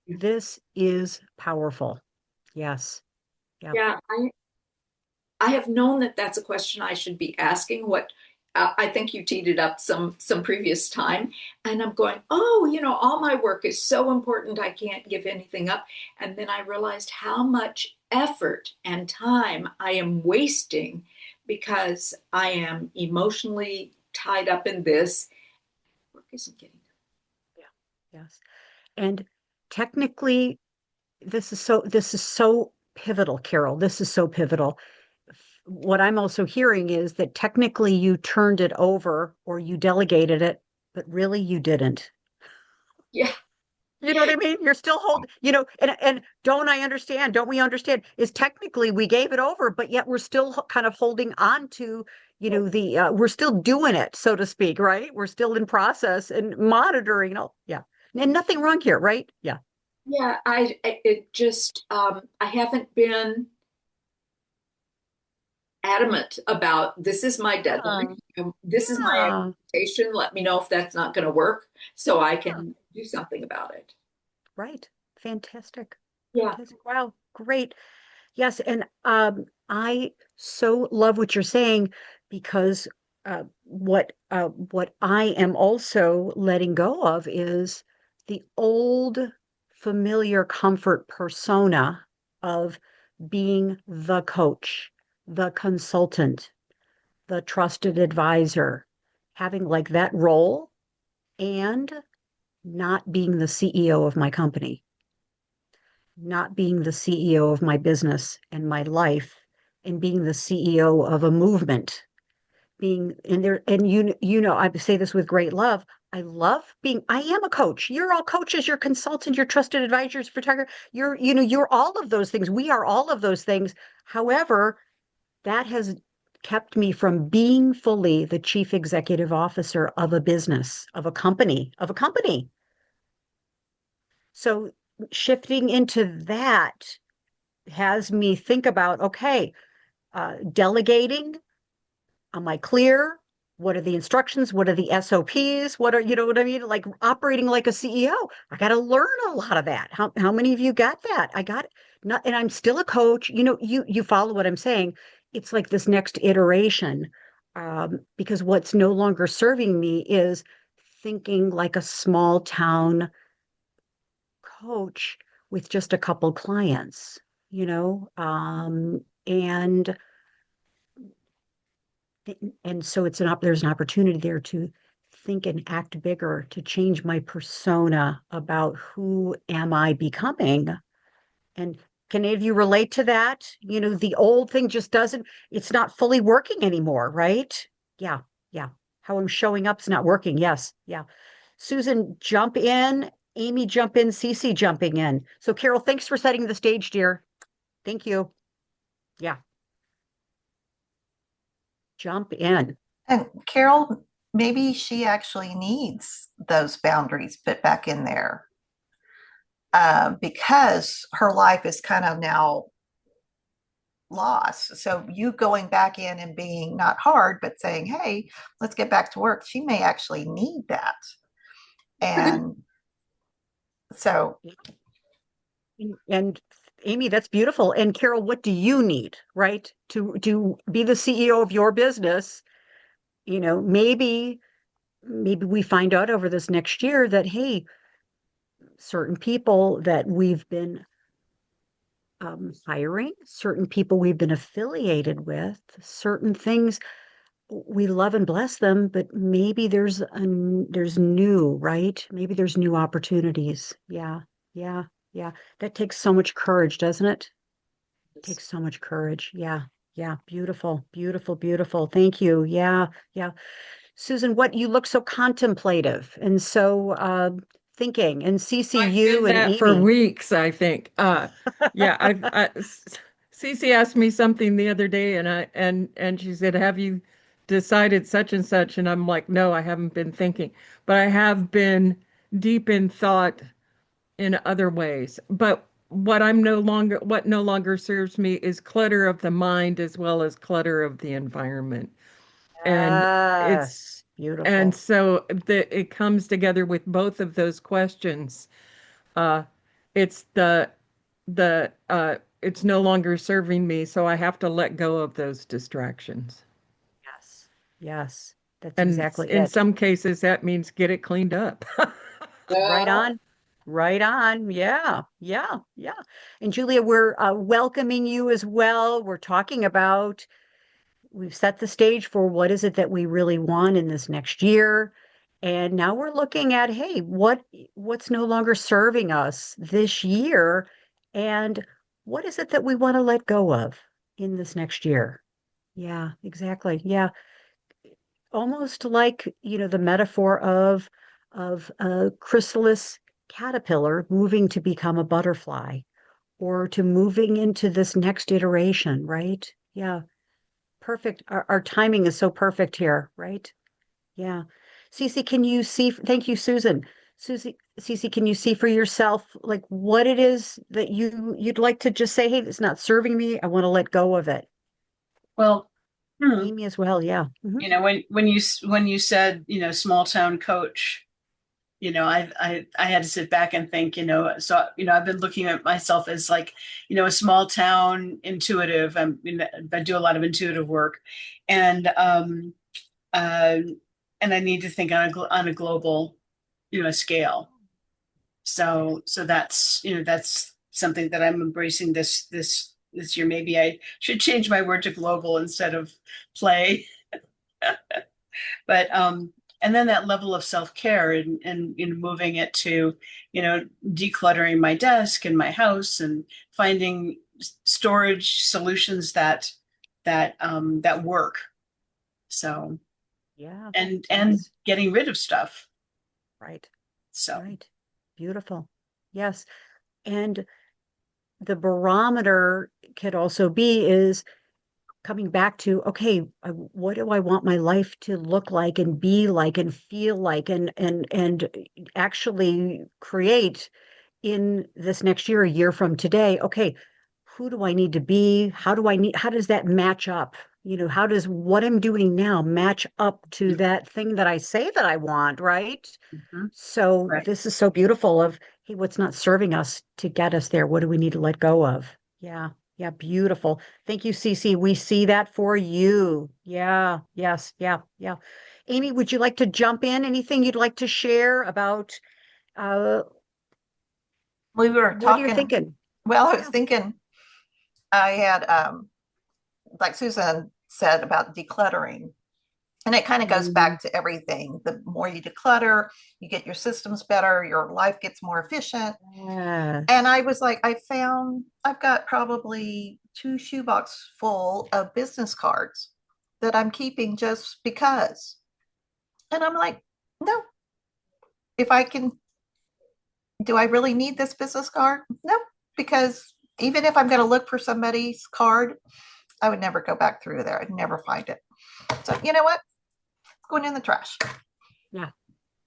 This is powerful. Yes. Yeah. Yeah. I have known that that's a question I should be asking. What I think you teed it up some previous time, and I'm going, oh, all my work is so important, I can't give anything up. And then I realized how much effort and time I am wasting because I am emotionally tied up in this. Work isn't getting done. Yeah. Yes. And technically, this is so pivotal, Carol. This is so pivotal. What I'm also hearing is that technically you turned it over or you delegated it, but really you didn't. Yeah. You know what I mean? You're still holding, and don't I understand? Don't we understand? Is technically we gave it over, but yet we're still kind of holding on to, the we're still doing it, so to speak, right? We're still in process and monitoring. Yeah, and nothing wrong here, right? Yeah. Yeah, it just I haven't been adamant about this is my deadline. This is my Yeah. expectation. Let me know if that's not going to work so I Yeah. can do something about it. Right. Fantastic. Yeah. Fantastic. Wow. Great. Yes, and I so love what you're saying because what I am also letting go of is the old familiar comfort persona of being the coach, the consultant, the trusted advisor, having like that role and not being the CEO of my company, not being the CEO of my business and my life, and being the CEO of a movement, being in there. And I say this with great love. I am a coach. You're all coaches, you're consultants, you're trusted advisors, photographer. You're all of those things. We are all of those things. However, that has kept me from being fully the chief executive officer of a business, of a company. So shifting into that has me think about, okay, delegating. Am I clear? What are the instructions? What are the SOPs? You know what I mean? Like operating like a CEO. I got to learn a lot of that. How many of you got that? I got not, and I'm still a coach. You follow what I'm saying. It's like this next iteration, because what's no longer serving me is thinking like a small town coach with just a couple clients, and so there's an opportunity there to think and act bigger, to change my persona about who am I becoming. And can any of you relate to that? The old thing just doesn't, it's not fully working anymore, right? Yeah, yeah. How I'm showing up is not working. Yes, yeah. Susan, jump in. Amy, jump in. Cece, jumping in. So, Carol, thanks for setting the stage, dear. Thank you. Yeah, jump in. And Carol, maybe she actually needs those boundaries put back in there because her life is kind of now lost. So you going back in and being not hard, but saying, hey, let's get back to work. She may actually need that. And so, And Amy, that's beautiful. And Carol, what do you need, right? To be the CEO of your business? Maybe we find out over this next year that, hey, certain people that we've been hiring, certain people we've been affiliated with, certain things we love and bless them, but maybe there's new, right? Maybe there's new opportunities. Yeah, yeah, yeah. That takes so much courage, doesn't it? Takes so much courage. Yeah. Yeah. Beautiful. Beautiful. Beautiful. Thank you. Yeah. Yeah. Susan, what you look so contemplative and so thinking, and I've CCU been and that for Amy. weeks, I think. Yeah, Cece asked me something the other day, and she said, "Have you decided such and such?" And I'm like, "No, I haven't been thinking, but I have been deep in thought in other ways. But what no longer serves me is clutter of the mind as well as clutter of the environment, and it's Yes. and Beautiful. so it comes together with both of those questions. uh, it's it's no longer serving me, so I have to let go of those distractions. Yes. Yes. That's And exactly in it. some cases, that means get it cleaned up. Right on. Right on. Yeah. Yeah. Yeah. And Julia, we're welcoming you as well. We're talking about, we've set the stage for what is it that we really want in this next year. And now we're looking at, hey, what's no longer serving us this year? And what is it that we want to let go of in this next year? Yeah, exactly. Yeah. Almost like, the metaphor of a chrysalis caterpillar moving to become a butterfly or to moving into this next iteration, right? Yeah. Perfect. Our timing is so perfect here, right? Yeah. Cece, can you see? Thank you, Susan. Cece, can you see for yourself like what it is that you'd like to just say, hey, it's not serving me. I want to let go of it. Well, Amy as well. Yeah. when you said, small town coach, I had to sit back and think, so I've been looking at myself as like, a small town intuitive. I do a lot of intuitive work, and uh, and I need to think on a global, scale. So that's something that I'm embracing this year. Maybe I should change my word to global instead of play. But and then that level of self-care and moving it to, decluttering my desk and my house and finding storage solutions that work. So Yeah. and Yes. getting rid of stuff. Right. So Right. Beautiful. Yes. And the barometer could also be is coming back to, okay, what do I want my life to look like and be like and feel like and actually create in this next year, a year from today? Okay, who do I need to be? How does that match up? How does what I'm doing now match up to that thing that I say that I want, right? mhm, So right. this is so beautiful of, hey, what's not serving us to get us there? What do we need to let go of? Yeah. Yeah, beautiful. Thank you, Cece. We see that for you. Yeah, yes, yeah, yeah. Amy, would you like to jump in? Anything you'd like to share about uh We were what you're talking, thinking? well, I was Yeah. thinking I had, like Susan said about decluttering. And it kind of goes Mhm. back to everything. The more you declutter, you get your systems better, your life gets more efficient. And Yes. I was like, I've got probably two shoebox full of business cards that I'm keeping just because. And I'm like, no, if I can, do I really need this business card? No, because even if I'm going to look for somebody's card, I would never go back through there. I'd never find it. So, you know what? It's going in the trash. Yeah.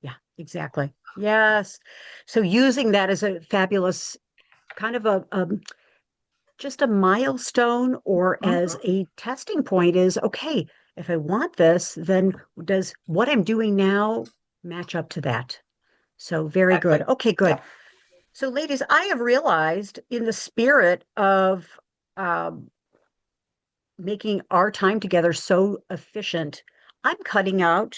Yeah, exactly. Yes. So using that as a fabulous kind of a just a milestone or as Mhm. a testing point is okay, if I want this, then does what I'm doing now match up to that? So very good. Exactly. Okay, good. Yep. So ladies, I have realized in the spirit of um, making our time together so efficient, I'm cutting out,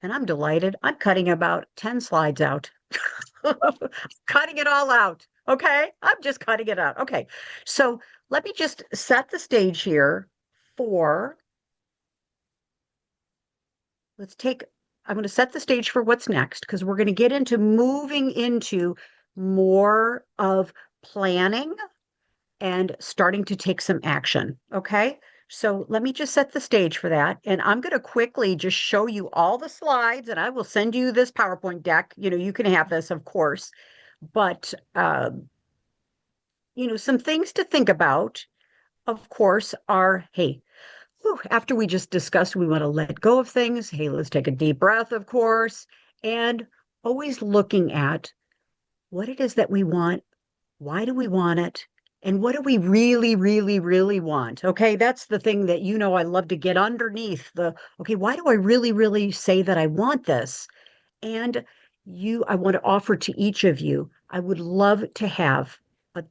and I'm delighted, I'm cutting about 10 slides out. Cutting it all out. Okay. I'm just cutting it out. Okay. So let me just set the stage here for, let's take, I'm going to set the stage for what's next because we're going to get into moving into more of planning and starting to take some action. Okay. So let me just set the stage for that. And I'm going to quickly just show you all the slides and I will send you this PowerPoint deck. You can have this, of course, but some things to think about, of course, are hey, whew, after we just discussed we want to let go of things, hey, let's take a deep breath, of course, and always looking at what it is that we want, why do we want it, and what do we really, really, really want? Okay, that's the thing that I love to get underneath okay, why do I really, really say that I want this? And I want to offer to each of you, I would love to have a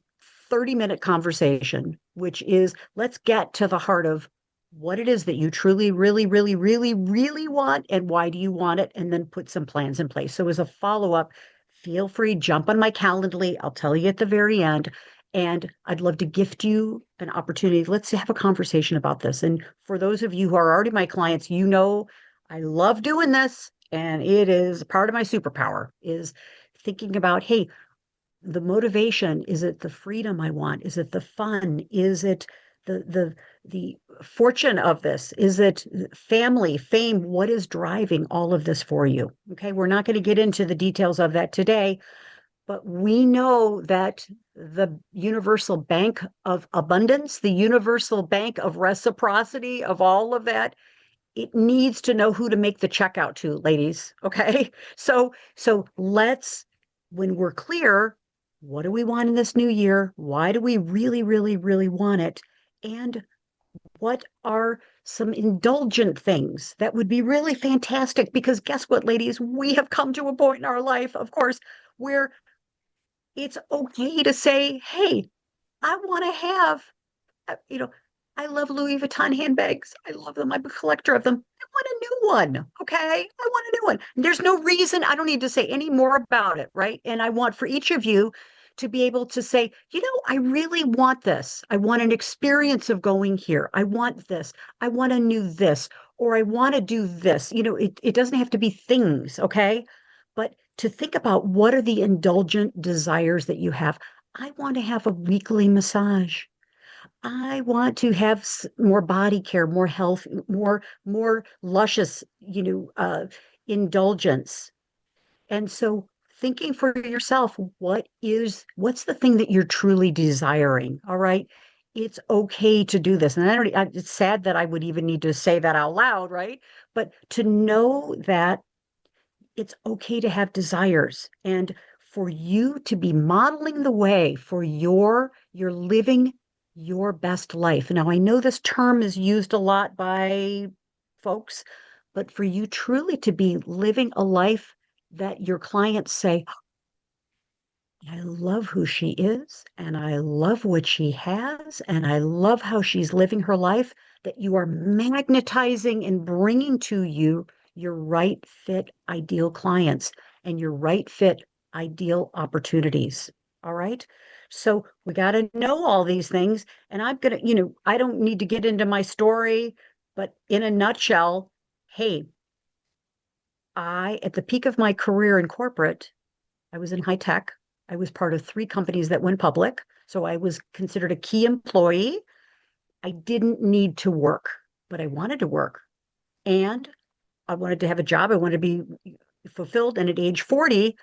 30-minute conversation, which is let's get to the heart of what it is that you truly, really, really, really, really want and why do you want it, and then put some plans in place. So, as a follow up, feel free, jump on my Calendly. I'll tell you at the very end. And I'd love to gift you an opportunity. Let's have a conversation about this. And for those of you who are already my clients, I love doing this and it is part of my superpower is thinking about, hey, the motivation, is it the freedom I want? Is it the fun? Is it the fortune of this? Is it family, fame? What is driving all of this for you? Okay, we're not going to get into the details of that today, but we know that the universal bank of abundance, the universal bank of reciprocity, of all of that, it needs to know who to make the check out to, ladies. Okay. So let's, when we're clear, what do we want in this new year? Why do we really, really, really want it? And what are some indulgent things that would be really fantastic? Because guess what, ladies? We have come to a point in our life, of course, where it's okay to say, hey, I want to have, you know, I love Louis Vuitton handbags. I love them. I'm a collector of them. I want a new one. Okay. I want a new one. There's no reason. I don't need to say any more about it. Right. And I want for each of you to be able to say, I really want this. I want an experience of going here. I want this. I want a new this, or I want to do this. It doesn't have to be things. Okay. But to think about what are the indulgent desires that you have. I want to have a weekly massage. I want to have more body care, more health, more luscious, indulgence. And so thinking for yourself, what's the thing that you're truly desiring? All right. It's okay to do this. And it's sad that I would even need to say that out loud, right? But to know that it's okay to have desires and for you to be modeling the way for you're living your best life. Now, I know this term is used a lot by folks, but for you truly to be living a life that your clients say, I love who she is, and I love what she has, and I love how she's living her life, that you are magnetizing and bringing to you your right fit ideal clients and your right fit ideal opportunities. All right. So we got to know all these things. And I'm going to, I don't need to get into my story, but in a nutshell, hey, at the peak of my career in corporate, I was in high tech. I was part of 3 companies that went public. So I was considered a key employee. I didn't need to work, but I wanted to work. And I wanted to have a job. I wanted to be fulfilled. And at age 40,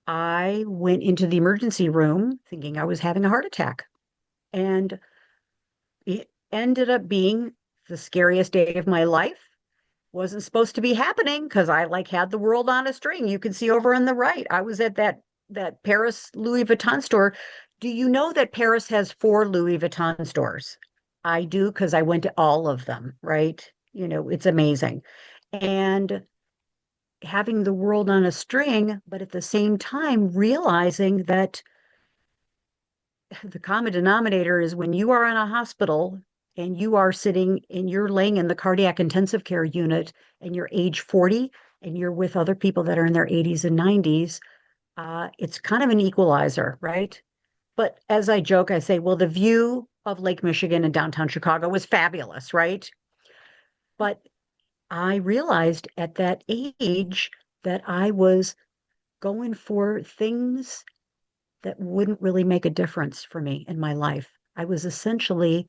I went into the emergency room thinking I was having a heart attack. And it ended up being the scariest day of my life. Wasn't supposed to be happening because I like had the world on a string. You can see over on the right. I was at that Paris Louis Vuitton store. Do you know that Paris has 4 Louis Vuitton stores? I do because I went to all of them, right? It's amazing. And having the world on a string, but at the same time realizing that the common denominator is when you are in a hospital and you are sitting and you're laying in the cardiac intensive care unit and you're age 40 and you're with other people that are in their 80s and 90s, it's kind of an equalizer, right? But as I joke, I say, well, the view of Lake Michigan and downtown Chicago was fabulous, right? But I realized at that age that I was going for things that wouldn't really make a difference for me in my life. I was essentially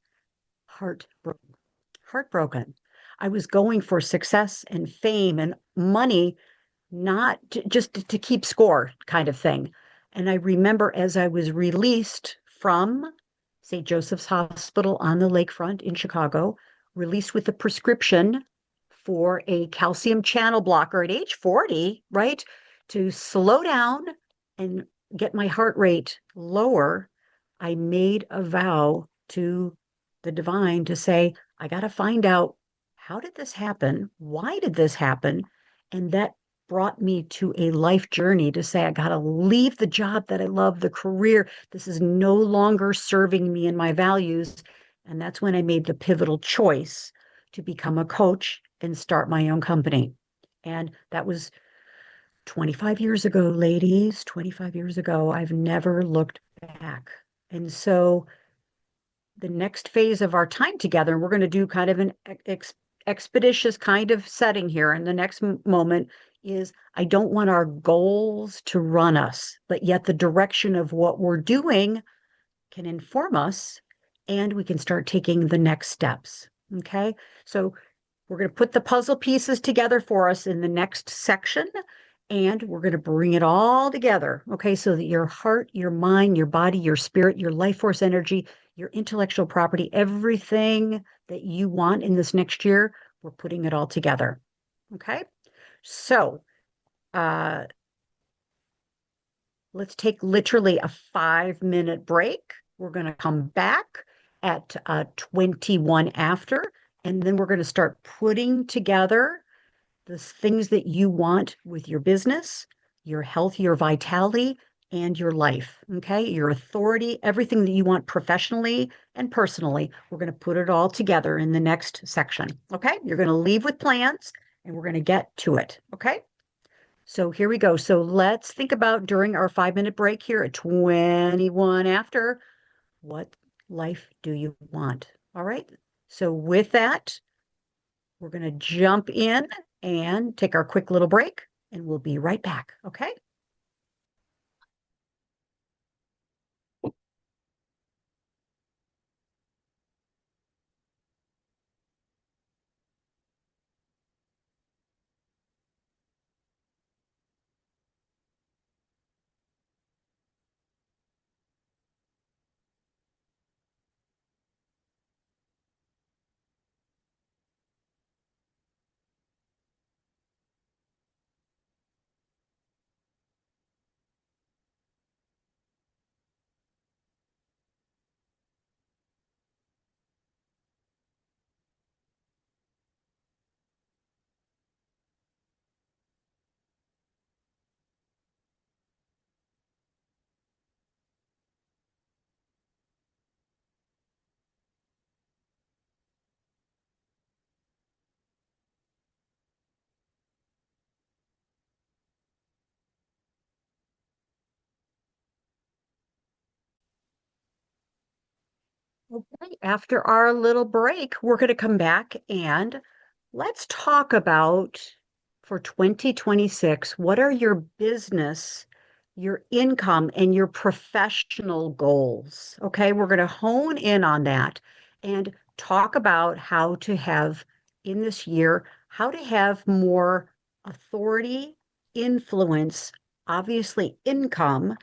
heartbroken. Heartbroken. I was going for success and fame and money, not just to keep score kind of thing. And I remember as I was released from St. Joseph's Hospital on the lakefront in Chicago, released with a prescription for a calcium channel blocker at age 40, right? To slow down and get my heart rate lower, I made a vow to the divine to say, I got to find out, how did this happen? Why did this happen? And that brought me to a life journey to say, I got to leave the job that I love, the career. This is no longer serving me and my values. And that's when I made the pivotal choice to become a coach and start my own company. And that was 25 years ago, ladies, 25 years ago. I've never looked back. And so the next phase of our time together, and we're going to do kind of an expeditious kind of setting here in the next moment, is I don't want our goals to run us, but yet the direction of what we're doing can inform us and we can start taking the next steps. Okay. So we're going to put the puzzle pieces together for us in the next section, and we're going to bring it all together. Okay. So that your heart, your mind, your body, your spirit, your life force energy, your intellectual property, everything that you want in this next year, we're putting it all together. Okay. So, uh, let's take literally a 5-minute break. We're going to come back at 21 after, and then we're going to start putting together the things that you want with your business, your health, your vitality, and your life. Okay. Your authority, everything that you want professionally and personally. We're going to put it all together in the next section. Okay. You're going to leave with plans and we're going to get to it. Okay. So here we go. So let's think about during our 5-minute break here at 21 after, what life do you want? All right. So with that, we're going to jump in and take our quick little break, and we'll be right back. Okay. Okay. After our little break, we're going to come back and let's talk about for 2026, what are your business, your income, and your professional goals? Okay, we're going to hone in on that and talk about how to have in this year, how to have more authority, influence, obviously income,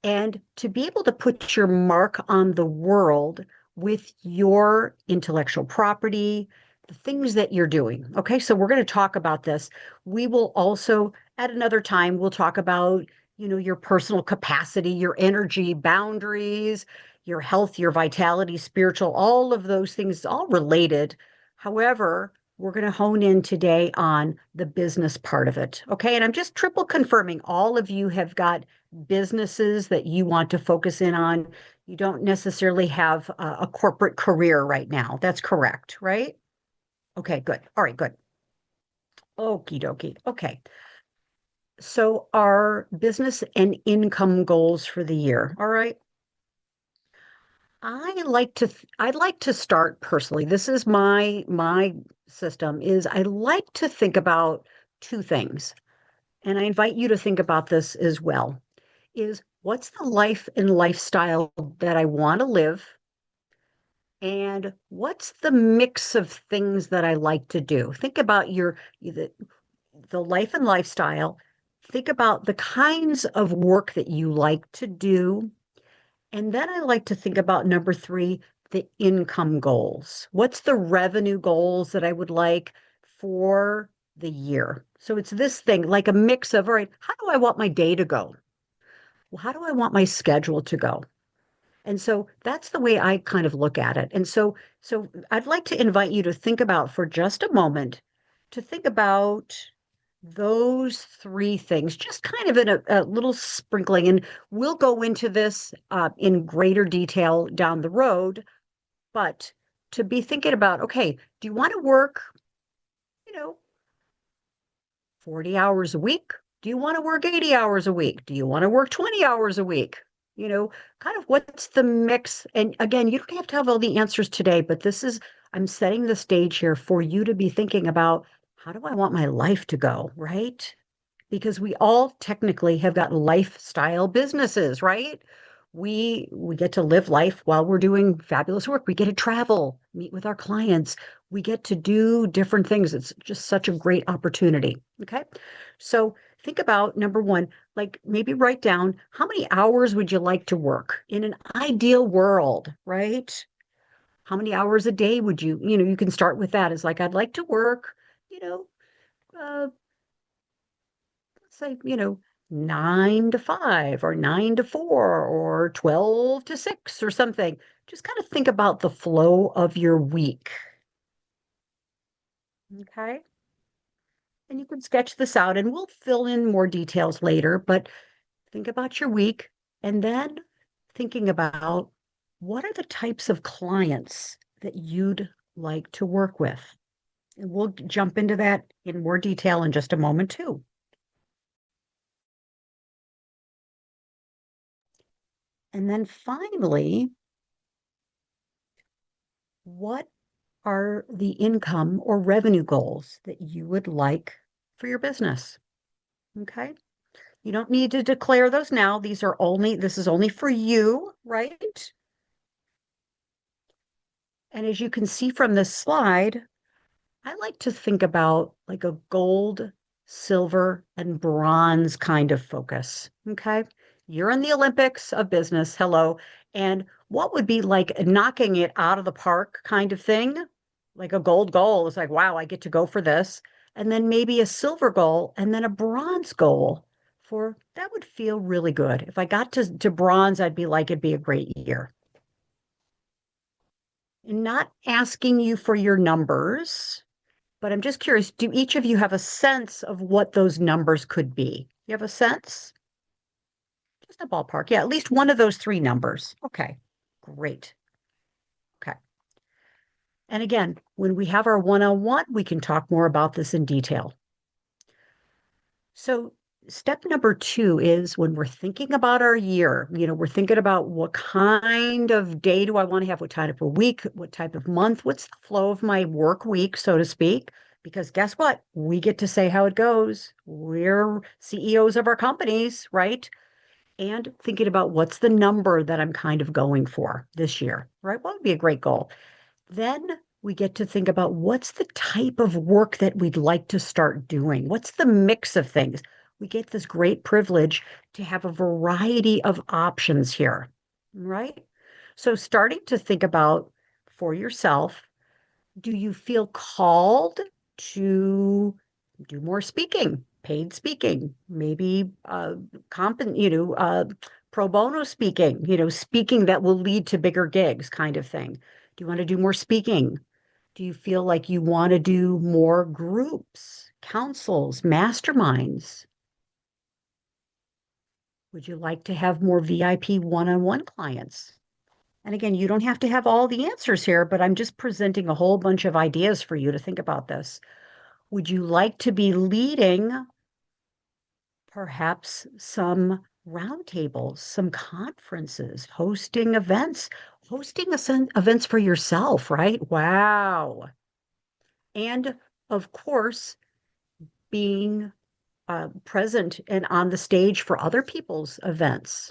and to be able to put your mark on the world with your intellectual property, the things that you're doing. Okay, so we're going to talk about this. We will also, at another time, we'll talk about, your personal capacity, your energy boundaries, your health, your vitality, spiritual, all of those things, all related. However, we're going to hone in today on the business part of it. Okay, and I'm just triple confirming all of you have got businesses that you want to focus in on. You don't necessarily have a corporate career right now. That's correct, right? Okay, good. All right, good. Okie dokie. Okay. So our business and income goals for the year. All right. I'd like to start personally. This is my system is I like to think about two things. And I invite you to think about this as well. Is what's the life and lifestyle that I want to live? And what's the mix of things that I like to do? Think about the life and lifestyle. Think about the kinds of work that you like to do. And then I like to think about number three, the income goals. What's the revenue goals that I would like for the year? So it's this thing, like a mix of, all right, how do I want my day to go? Well, how do I want my schedule to go? And so that's the way I kind of look at it. And so I'd like to invite you to think about for just a moment, to think about those three things, just kind of in a little sprinkling. And we'll go into this in greater detail down the road. But to be thinking about, okay, do you want to work, you know, 40 hours a week? Do you want to work 80 hours a week? Do you want to work 20 hours a week? Kind of what's the mix? And again, you don't have to have all the answers today, but I'm setting the stage here for you to be thinking about how do I want my life to go, right? because we all technically have got lifestyle businesses, right? We get to live life while we're doing fabulous work. We get to travel, meet with our clients. We get to do different things. It's just such a great opportunity. Okay. So think about number one, like maybe write down how many hours would you like to work in an ideal world, right? How many hours a day would you can start with that. It's like, I'd like to work, you know, say, 9 to 5 or 9 to 4 or 12 to 6 or something. Just kind of think about the flow of your week. Okay. And you can sketch this out and we'll fill in more details later, but think about your week and then thinking about what are the types of clients that you'd like to work with. And we'll jump into that in more detail in just a moment, too. And then finally, what are the income or revenue goals that you would like for your business? Okay. You don't need to declare those now. This is only for you, right? And as you can see from this slide, I like to think about like a gold, silver, and bronze kind of focus. Okay. You're in the Olympics of business. Hello. And what would be like knocking it out of the park kind of thing? Like a gold goal is like, wow, I get to go for this. And then maybe a silver goal and then a bronze goal for that would feel really good. If I got to bronze, I'd be like, it'd be a great year. And not asking you for your numbers, but I'm just curious, do each of you have a sense of what those numbers could be? You have a sense? Just a ballpark. Yeah, at least one of those three numbers. Okay, great. Okay. And again, when we have our one-on-one, we can talk more about this in detail. So step number two is when we're thinking about our year, we're thinking about what kind of day do I want to have, what type of week, what type of month, what's the flow of my work week, so to speak. Because guess what? We get to say how it goes. We're CEOs of our companies, right? And thinking about what's the number that I'm kind of going for this year, right? What would be a great goal? Then we get to think about what's the type of work that we'd like to start doing? What's the mix of things? We get this great privilege to have a variety of options here, right? So starting to think about for yourself, do you feel called to do more speaking, paid speaking, maybe pro bono speaking, speaking that will lead to bigger gigs kind of thing? Do you want to do more speaking? Do you feel like you want to do more groups, councils, masterminds? Would you like to have more VIP one-on-one clients? And again, you don't have to have all the answers here, but I'm just presenting a whole bunch of ideas for you to think about this. Would you like to be leading perhaps some roundtables, some conferences, hosting events, events for yourself, right? Wow. And of course, being present and on the stage for other people's events.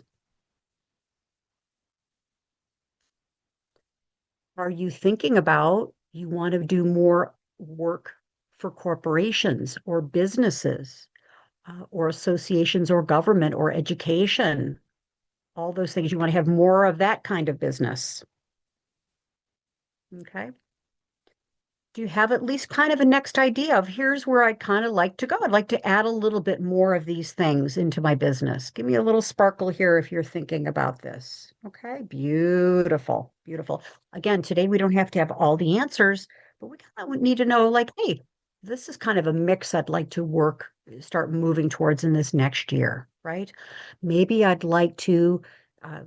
Are you thinking about you want to do more work for corporations or businesses or associations or government or education? All those things. You want to have more of that kind of business. Okay. Do you have at least kind of a next idea of here's where I'd kind of like to go? I'd like to add a little bit more of these things into my business. Give me a little sparkle here if you're thinking about this. Okay, beautiful, beautiful. Again, today we don't have to have all the answers, but we kind of need to know like, hey, this is kind of a mix I'd like to start moving towards in this next year, right? Maybe I'd like to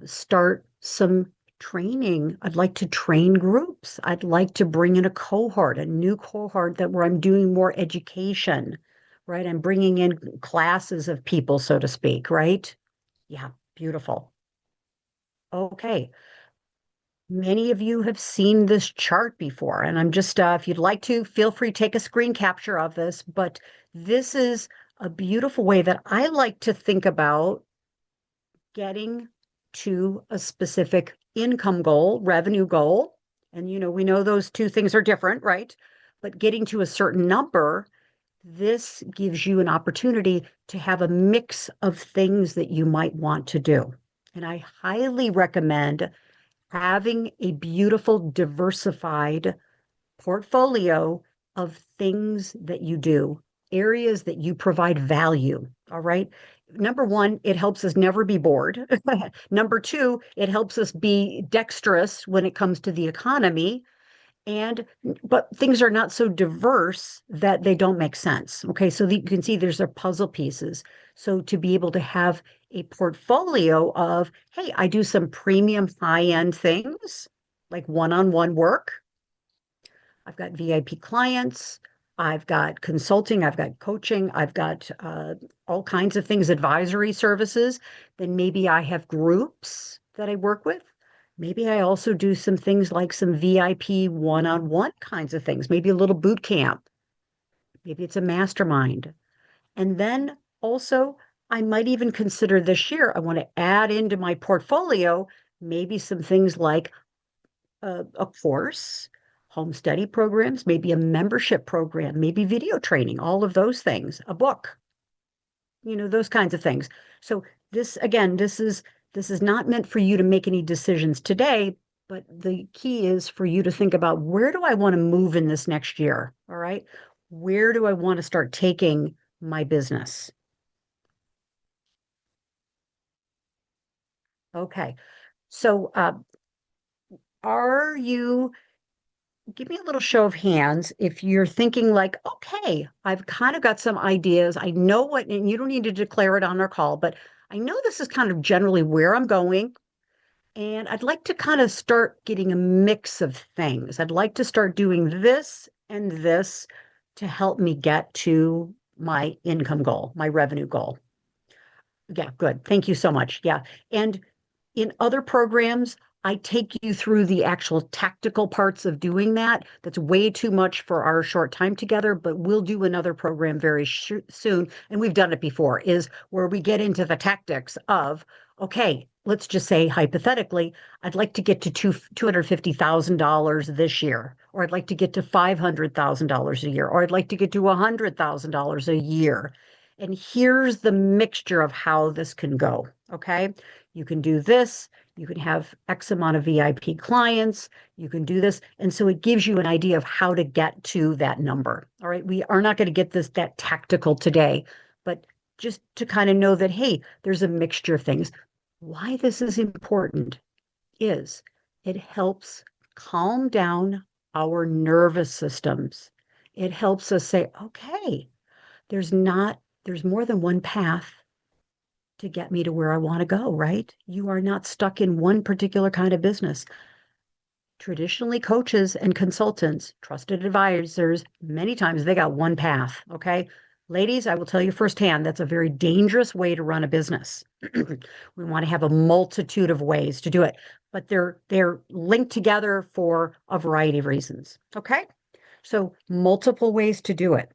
start some training. I'd like to train groups. I'd like to bring in a new cohort that where I'm doing more education, right? I'm bringing in classes of people, so to speak, right? Yeah, beautiful. Okay. Many of you have seen this chart before, and I'm just, if you'd like to, feel free to take a screen capture of this, but this is a beautiful way that I like to think about getting to a specific income goal, revenue goal. And, we know those two things are different, right? But getting to a certain number, this gives you an opportunity to have a mix of things that you might want to do. And I highly recommend having a beautiful, diversified portfolio of things that you do, areas that you provide value. All right. Number one, it helps us never be bored. Number two, it helps us be dexterous when it comes to the economy. But things are not so diverse that they don't make sense. Okay. So you can see there's a puzzle pieces. So to be able to have a portfolio of, hey, I do some premium high end things like one on one work. I've got VIP clients. I've got consulting. I've got coaching. I've got all kinds of things, advisory services. Then maybe I have groups that I work with. Maybe I also do some things like some VIP one-on-one kinds of things, maybe a little boot camp. Maybe it's a mastermind. And then also, I might even consider this year, I want to add into my portfolio maybe some things like a course, home study programs, maybe a membership program, maybe video training, all of those things, a book, those kinds of things. So this again, this is not meant for you to make any decisions today, but the key is for you to think about where do I want to move in this next year? All right. Where do I want to start taking my business? Okay. So are you give me a little show of hands if you're thinking like, okay, I've kind of got some ideas. I know what, and you don't need to declare it on our call, but I know this is kind of generally where I'm going. And I'd like to kind of start getting a mix of things. I'd like to start doing this and this to help me get to my income goal, my revenue goal. Yeah, good. Thank you so much. Yeah. And in other programs, I take you through the actual tactical parts of doing that. That's way too much for our short time together, but we'll do another program very soon. And we've done it before, is where we get into the tactics of, okay, let's just say hypothetically, I'd like to get to $250,000 this year, or I'd like to get to $500,000 a year, or I'd like to get to $100,000 a year. And here's the mixture of how this can go. Okay. You can do this. You can have X amount of VIP clients. You can do this. And so it gives you an idea of how to get to that number. All right. We are not going to get that tactical today, but just to kind of know that, hey, there's a mixture of things. Why this is important is it helps calm down our nervous systems. It helps us say, okay, there's more than one path to get me to where I want to go, right? You are not stuck in one particular kind of business. Traditionally, coaches and consultants, trusted advisors, many times they got one path, okay? Ladies, I will tell you firsthand, that's a very dangerous way to run a business. We want to have a multitude of ways to do it, but they're linked together for a variety of reasons, okay? So multiple ways to do it.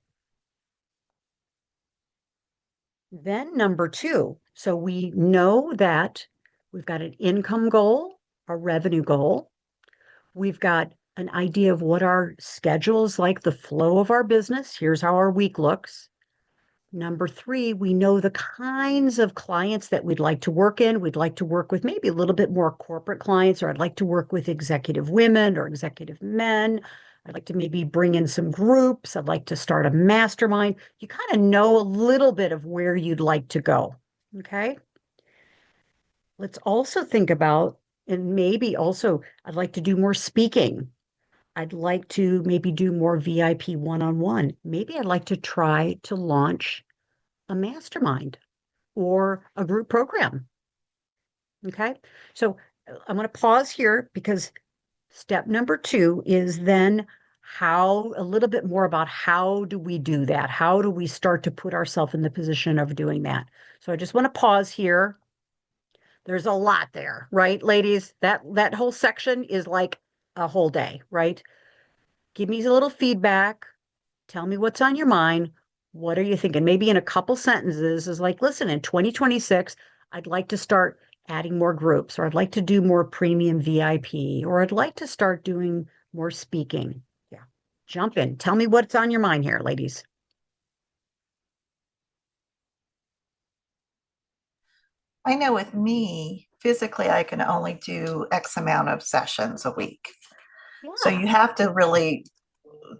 Then number two, so we know that we've got an income goal, a revenue goal. We've got an idea of what our schedule is like, the flow of our business. Here's how our week looks. Number three, we know the kinds of clients that we'd like to work in. We'd like to work with maybe a little bit more corporate clients, or I'd like to work with executive women or executive men. I'd like to maybe bring in some groups. I'd like to start a mastermind. You kind of know a little bit of where you'd like to go. Okay. Let's also think about, and maybe also, I'd like to do more speaking. I'd like to maybe do more VIP one-on-one. Maybe I'd like to try to launch a mastermind or a group program. Okay. So I'm going to pause here because step number two is then a little bit more about how do we do that? How do we start to put ourselves in the position of doing that? So I just want to pause here. There's a lot there, right, ladies? That whole section is like a whole day, right? Give me a little feedback. Tell me what's on your mind. What are you thinking? Maybe in a couple sentences is like, listen, in 2026, I'd like to start adding more groups, or I'd like to do more premium VIP, or I'd like to start doing more speaking. Yeah. Jump in. Tell me what's on your mind here, ladies. I know with me, physically, I can only do X amount of sessions a week. So Yeah. you have to really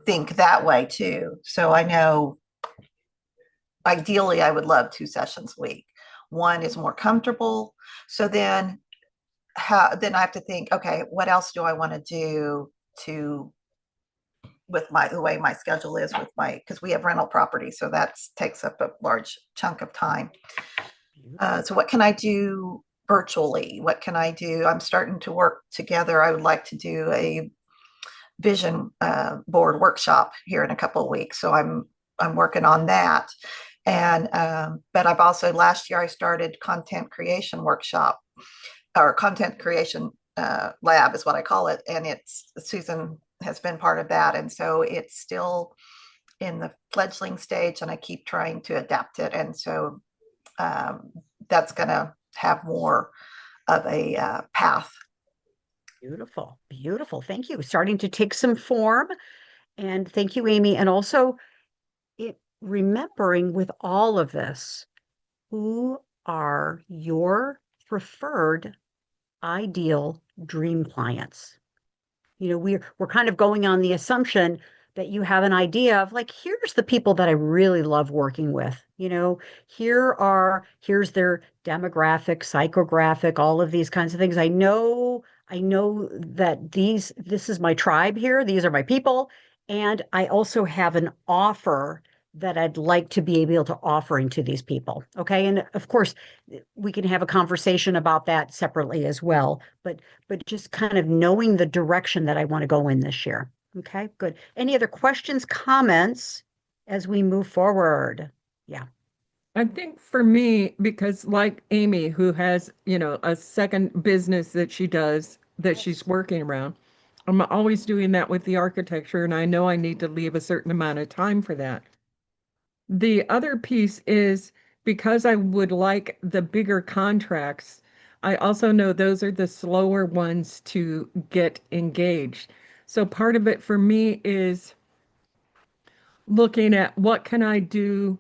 think that way too. So I know ideally I would love 2 sessions a week. One is more comfortable. So then then I have to think, okay, what else do I want to do to with my the way my schedule is with my because we have rental property, so that takes up a large chunk of time. So what can I do virtually? What can I do? I'm starting to work together. I would like to do a vision board workshop here in a couple of weeks. So I'm working on that. And but I've also last year I started content creation workshop or content creation lab is what I call it, and it's Susan has been part of that, and so it's still in the fledgling stage, and I keep trying to adapt it, and so um, that's going to have more of a path. Beautiful. Beautiful. Thank you. Starting to take some form. And thank you, Amy. And also remembering with all of this, who are your preferred ideal dream clients? We're kind of going on the assumption that you have an idea of like, here's the people that I really love working with. Here's their demographic, psychographic, all of these kinds of things. I know that this is my tribe here. These are my people. And I also have an offer that I'd like to be able to offering to these people. Okay. And of course, we can have a conversation about that separately as well. But just kind of knowing the direction that I want to go in this year. Okay, good. Any other questions, comments as we move forward? Yeah. I think for me, because like Amy, who has, a second business that she does that she's Yes. working around, I'm always doing that with the architecture, and I know I need to leave a certain amount of time for that. The other piece is because I would like the bigger contracts, I also know those are the slower ones to get engaged. So part of it for me is looking at what can I do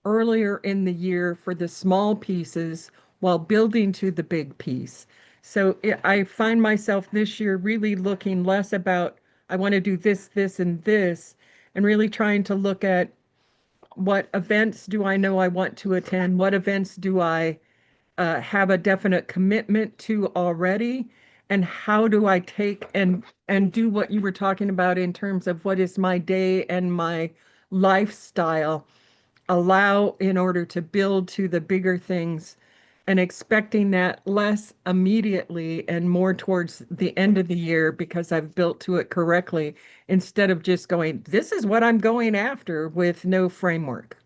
earlier in the year for the small pieces while building to the big piece. So I find myself this year really looking less about, I want to do this, this, and this, and really trying to look at what events do I know I want to attend? What events do I have a definite commitment to already? And how do I take and do what you were talking about in terms of what is my day and my lifestyle allow in order to build to the bigger things and expecting that less immediately and more towards the end of the year because I've built to it correctly instead of just going, this is what I'm going after with no framework.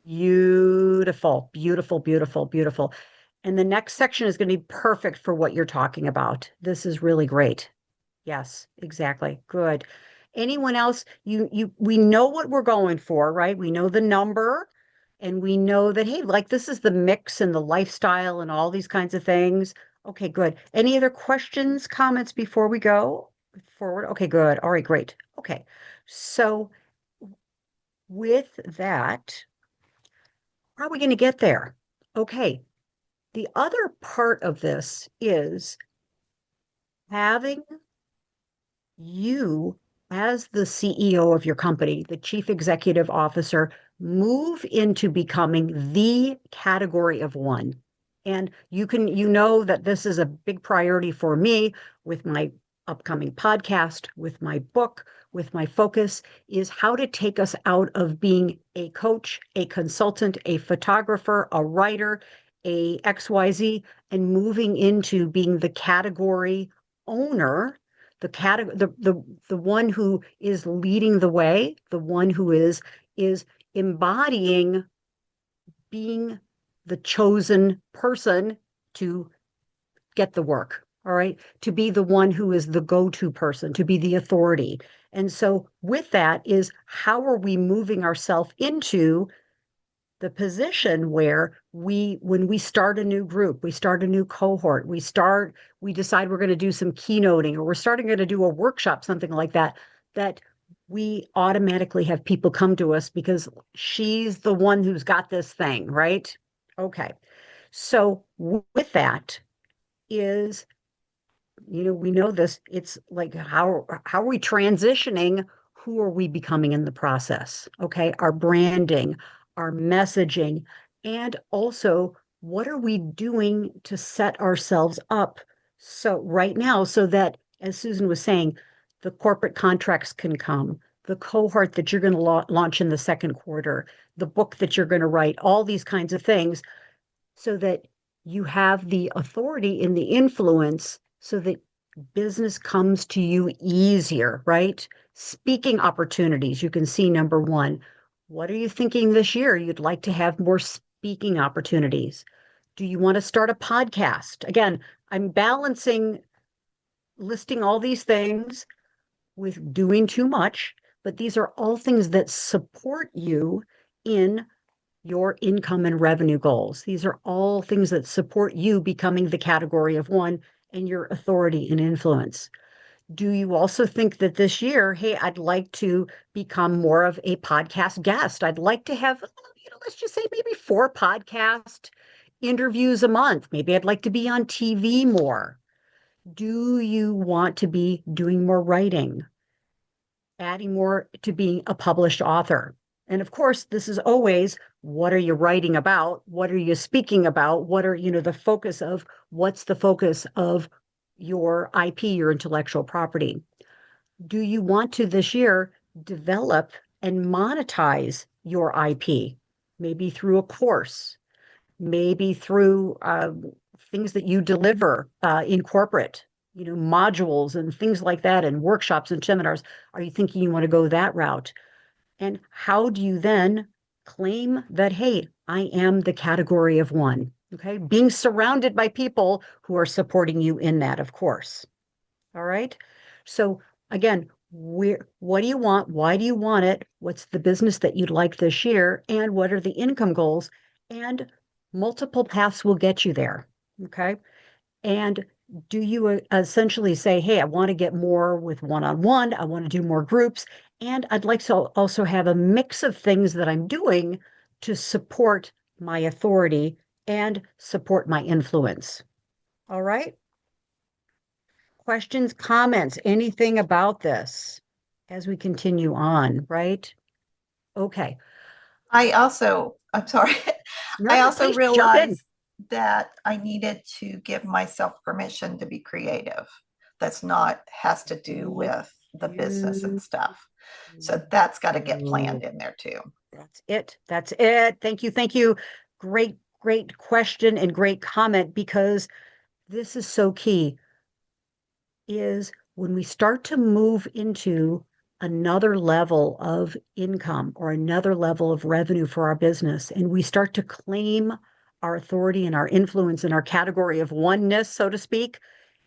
Beautiful, beautiful, beautiful, beautiful. And the next section is going to be perfect for what you're talking about. This is really great. Yes, exactly. Good. Anyone else? We know what we're going for, right? We know the number and we know that, hey, like this is the mix and the lifestyle and all these kinds of things. Okay, good. Any other questions, comments before we go forward? Okay, good. All right, great. Okay. So with that, how are we going to get there? Okay. The other part of this is having you, as the CEO of your company, the chief executive officer, move into becoming the category of one. And you know that this is a big priority for me with my upcoming podcast, with my book, with my focus is how to take us out of being a coach, a consultant, a photographer, a writer, a XYZ, and moving into being the category owner, the one who is leading the way, the one who is embodying being the chosen person to get the work. All right. To be the one who is the go-to person, to be the authority. And so with that is how are we moving ourselves into the position where when we start a new group, we start a new cohort, we decide we're going to do some keynoting or we're starting going to do a workshop, something like that, that we automatically have people come to us because she's the one who's got this thing, right? Okay. So with that is, we know this, it's like how are we transitioning? Who are we becoming in the process? Okay, our branding, our messaging, and also what are we doing to set ourselves up so right now so that, as Susan was saying, the corporate contracts can come, the cohort that you're going to launch in the second quarter, the book that you're going to write, all these kinds of things so that you have the authority and the influence so that business comes to you easier, right? Speaking opportunities, you can see number one. What are you thinking this year? You'd like to have more speaking opportunities. Do you want to start a podcast? Again, I'm balancing listing all these things with doing too much, but these are all things that support you in your income and revenue goals. These are all things that support you becoming the category of one and your authority and influence. Do you also think that this year, hey, I'd like to become more of a podcast guest? I'd like to have, let's just say maybe 4 podcast interviews a month. Maybe I'd like to be on TV more. Do you want to be doing more writing? Adding more to being a published author. And of course, this is always what are you writing about? What are you speaking about? What are, what's the focus of your IP, your intellectual property? Do you want to this year develop and monetize your IP? Maybe through a course, maybe through things that you deliver in corporate, modules and things like that, and workshops and seminars. Are you thinking you want to go that route? And how do you then claim that, hey, I am the category of one? Okay. Being surrounded by people who are supporting you in that, of course. All right. So again, what do you want? Why do you want it? What's the business that you'd like this year? And what are the income goals? And multiple paths will get you there. Okay. And do you essentially say, hey, I want to get more with one-on-one, I want to do more groups, and I'd like to also have a mix of things that I'm doing to support my authority and support my influence. All right. Questions, comments, anything about this as we continue on, right? Okay. I'm sorry, No, I no, also please jump in. realized that I needed to give myself permission to be creative. That's not, has to do with the business and stuff. So that's got to get planned in there too. That's it. That's it. Thank you. Thank you. Great, great question and great comment because this is so key is when we start to move into another level of income or another level of revenue for our business, and we start to claim our authority and our influence in our category of oneness, so to speak,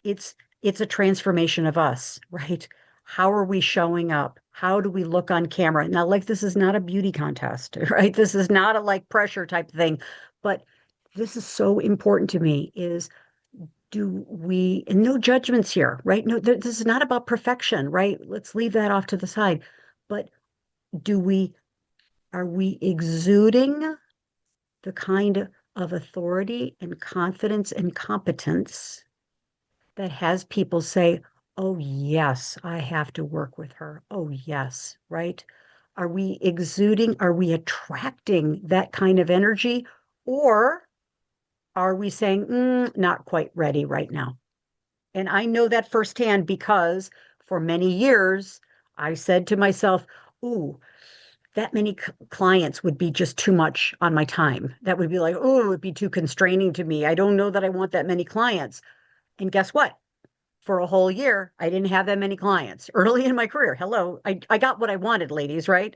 it's it's a transformation of us, right? How are we showing up? How do we look on camera? Now, like this is not a beauty contest, right? This is not a like pressure type thing, but this is so important to me is do we, and no judgments here, right? No, this is not about perfection, right? Let's leave that off to the side. But do we, are we exuding the kind of authority and confidence and competence that has people say, oh, yes, I have to work with her. Oh, yes, right? Are we exuding, are we attracting that kind of energy? Or are we saying, not quite ready right now? And I know that firsthand because for many years, I said to myself, ooh, that many clients would be just too much on my time. That would be like, oh, it would be too constraining to me. I don't know that I want that many clients. And guess what? For a whole year, I didn't have that many clients early in my career. Hello, I got what I wanted, ladies, right?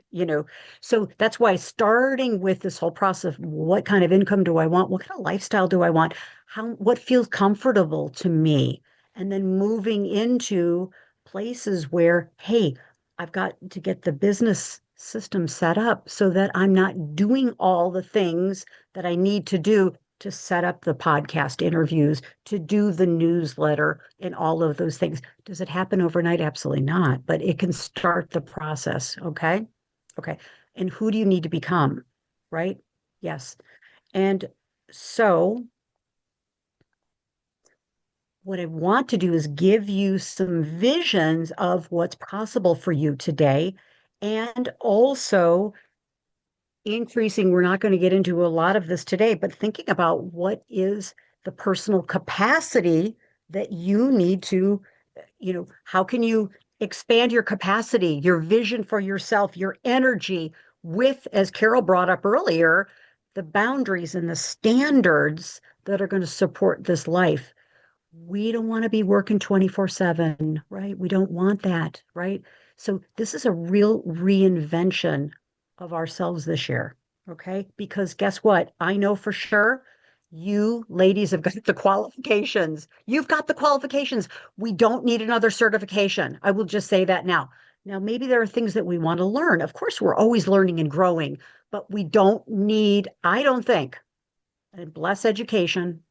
So that's why starting with this whole process of what kind of income do I want? What kind of lifestyle do I want? What feels comfortable to me? And then moving into places where, hey, I've got to get the business system set up so that I'm not doing all the things that I need to do to set up the podcast interviews, to do the newsletter, and all of those things. Does it happen overnight? Absolutely not, but it can start the process. Okay. Okay. And who do you need to become? Right? Yes. And so, what I want to do is give you some visions of what's possible for you today and also increasing, we're not going to get into a lot of this today, but thinking about what is the personal capacity that you need to, how can you expand your capacity, your vision for yourself, your energy with, as Carol brought up earlier, the boundaries and the standards that are going to support this life. We don't want to be working 24/7, right? We don't want that, right? So this is a real reinvention of ourselves this year, okay? Because guess what? I know for sure you ladies have got the qualifications. You've got the qualifications. We don't need another certification. I will just say that now. Now, maybe there are things that we want to learn. Of course, we're always learning and growing, but we don't need, I don't think, and bless education,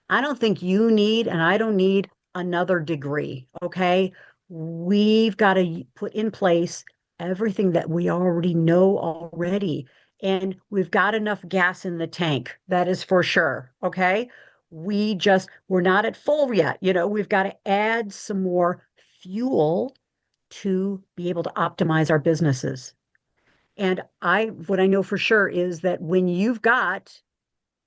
I don't think you need, and I don't need another degree. Okay. We've got to put in place everything that we already know already. And we've got enough gas in the tank. That is for sure. Okay. We're not at full yet. We've got to add some more fuel to be able to optimize our businesses. And what I know for sure is that when you've got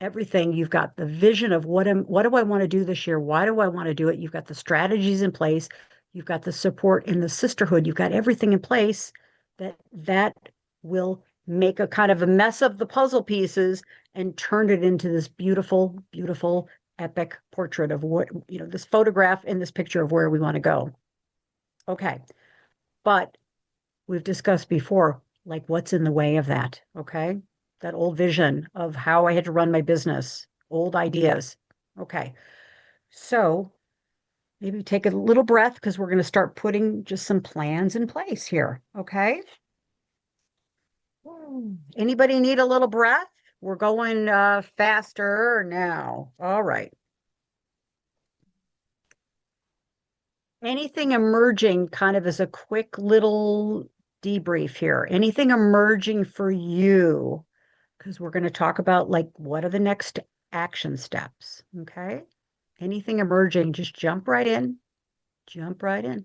everything. You've got the vision of what do I want to do this year? Why do I want to do it? You've got the strategies in place. You've got the support and the sisterhood. You've got everything in place that will make a kind of a mess of the puzzle pieces and turn it into this beautiful, beautiful, epic portrait of this photograph and this picture of where we want to go. Okay. But we've discussed before, like what's in the way of that. Okay. That old vision of how I had to run my business, old ideas. Okay. So maybe take a little breath because we're going to start putting just some plans in place here. Okay. Anybody need a little breath? We're going faster now. All right. Anything emerging kind of as a quick little debrief here? Anything emerging for you? Because we're going to talk about like what are the next action steps. Okay. Anything emerging, just jump right in. Jump right in.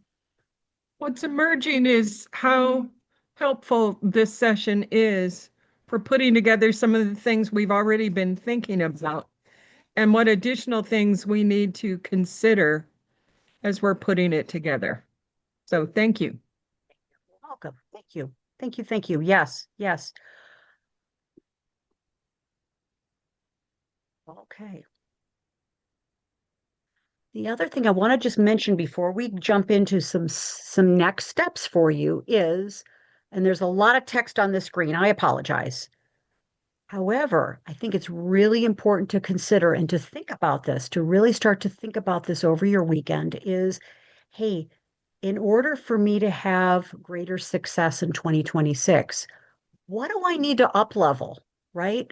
What's emerging is how helpful this session is for putting together some of the things we've already been thinking about and what additional things we need to consider as we're putting it together. So thank you. You're welcome. Thank you. Thank you. Thank you. Yes. Yes. Okay. The other thing I want to just mention before we jump into some next steps for you is, and there's a lot of text on the screen. I apologize. However, I think it's really important to consider and to think about this, to really start to think about this over your weekend is, hey, in order for me to have greater success in 2026, what do I need to up level, right?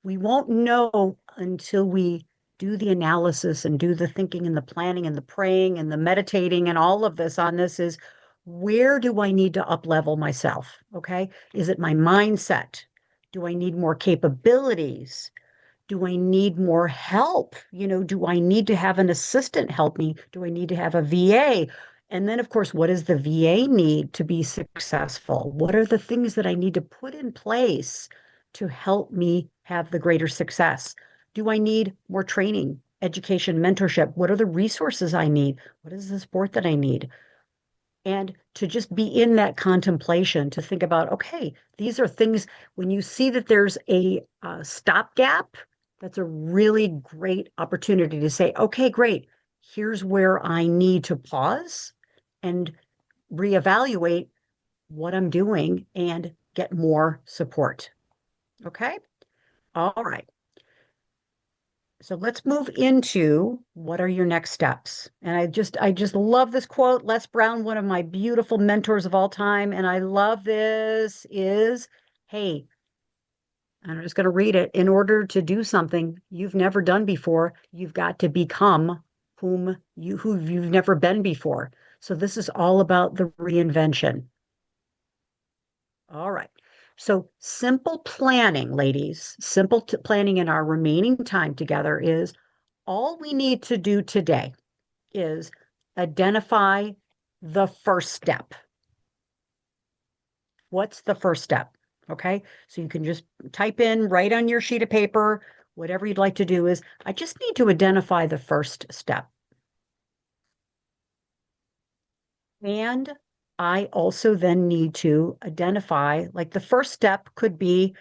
We won't know until we do the analysis and do the thinking and the planning and the praying and the meditating and all of this on this is where do I need to up level myself? Okay. Is it my mindset? Do I need more capabilities? Do I need more help? Do I need to have an assistant help me? Do I need to have a VA? And then, of course, what does the VA need to be successful? What are the things that I need to put in place to help me have the greater success? Do I need more training, education, mentorship? What are the resources I need? What is the support that I need? And to just be in that contemplation to think about, okay, these are things when you see that there's a stopgap, that's a really great opportunity to say, okay, great, here's where I need to pause and reevaluate what I'm doing and get more support. Okay. All right. So let's move into what are your next steps? And I just love this quote. Les Brown, one of my beautiful mentors of all time, and I love this is, hey, I'm just going to read it. In order to do something you've never done before, you've got to become who you've never been before. So this is all about the reinvention. All right. So simple planning, ladies, planning in our remaining time together is all we need to do today is identify the first step. What's the first step? Okay. So you can just type in, write on your sheet of paper, whatever you'd like to do is, I just need to identify the first step. And I also then need to identify, like the first step could be,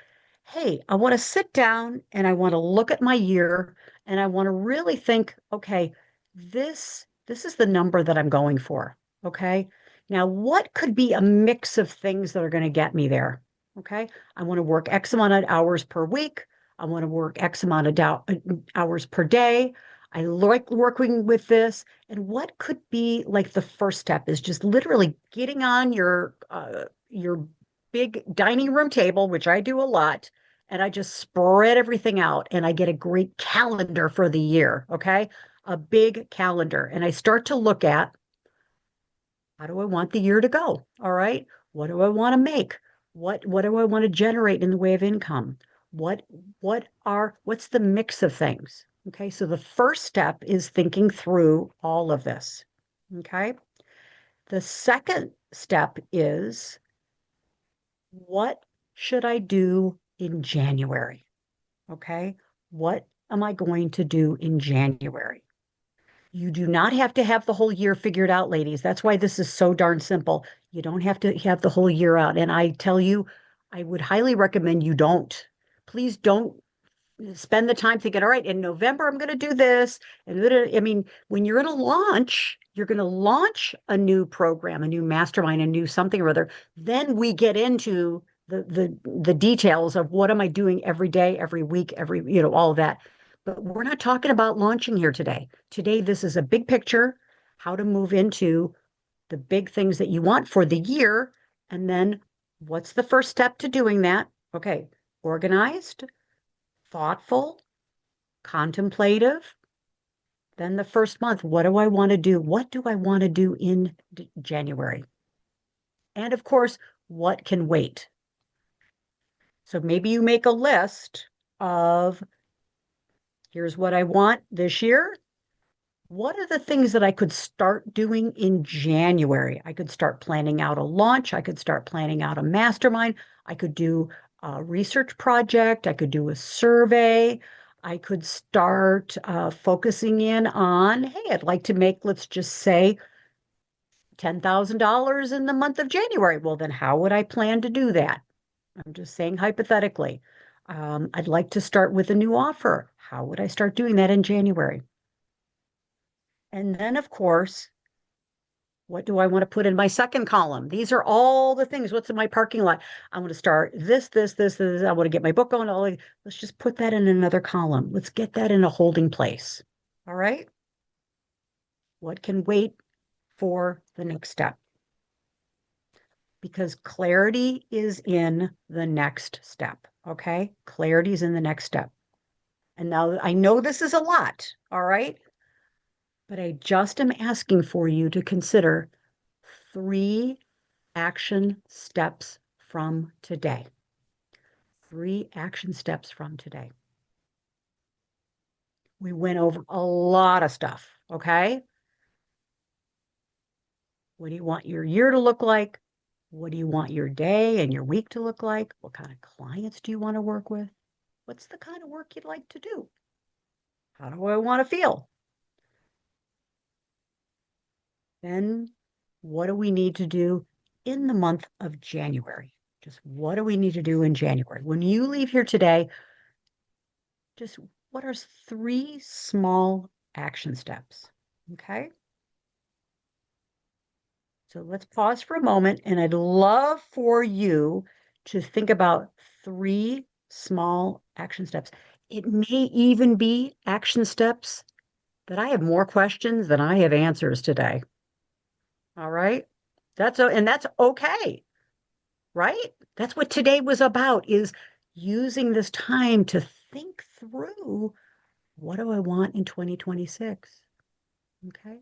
hey, I want to sit down and I want to look at my year and I want to really think, okay, this is the number that I'm going for. Okay. Now, what could be a mix of things that are going to get me there? Okay. I want to work X amount of hours per week. I want to work X amount of hours per day. I like working with this. And what could be like the first step is just literally getting on your big dining room table, which I do a lot, and I just spread everything out and I get a great calendar for the year, okay? A big calendar. And I start to look at how do I want the year to go? All right. What do I want to make? What do I want to generate in the way of income? What what's the mix of things? Okay. So the first step is thinking through all of this. Okay. The second step is what should I do in January? Okay. What am I going to do in January? You do not have to have the whole year figured out, ladies. That's why this is so darn simple. You don't have to have the whole year out. And I tell you, I would highly recommend you don't. Please don't spend the time thinking, all right, in November, I'm going to do this. And I mean, when you're going to launch, you're going to launch a new program, a new mastermind, a new something or other. Then we get into the details of what am I doing every day, every week, all of that. But we're not talking about launching here today. Today, this is a big picture, how to move into the big things that you want for the year. And then what's the first step to doing that? Okay, organized, thoughtful, contemplative. Then the first month, what do I want to do? What do I want to do in January? And of course, what can wait? So maybe you make a list of here's what I want this year. What are the things that I could start doing in January? I could start planning out a launch. I could start planning out a mastermind. I could do a research project. I could do a survey. I could start focusing in on, hey, I'd like to make, let's just say, $10,000 in the month of January. Well, then how would I plan to do that? I'm just saying hypothetically. I'd like to start with a new offer. How would I start doing that in January? And then, of course, what do I want to put in my second column? These are all the things. What's in my parking lot? I want to start this. I want to get my book on. Let's just put that in another column. Let's get that in a holding place. All right. What can wait for the next step? Because clarity is in the next step. Okay. Clarity is in the next step. And now I know this is a lot. All right. But I just am asking for you to consider 3 action steps from today. 3 action steps from today. We went over a lot of stuff, okay? What do you want your year to look like? What do you want your day and your week to look like? What kind of clients do you want to work with? What's the kind of work you'd like to do? How do I want to feel? Then what do we need to do in the month of January? Just what do we need to do in January? When you leave here today, just what are 3 small action steps? Okay. So let's pause for a moment, and I'd love for you to think about 3 small action steps. It may even be action steps that I have more questions than I have answers today. All right. And that's okay, right? That's what today was about is using this time to think through what do I want in 2026? Okay.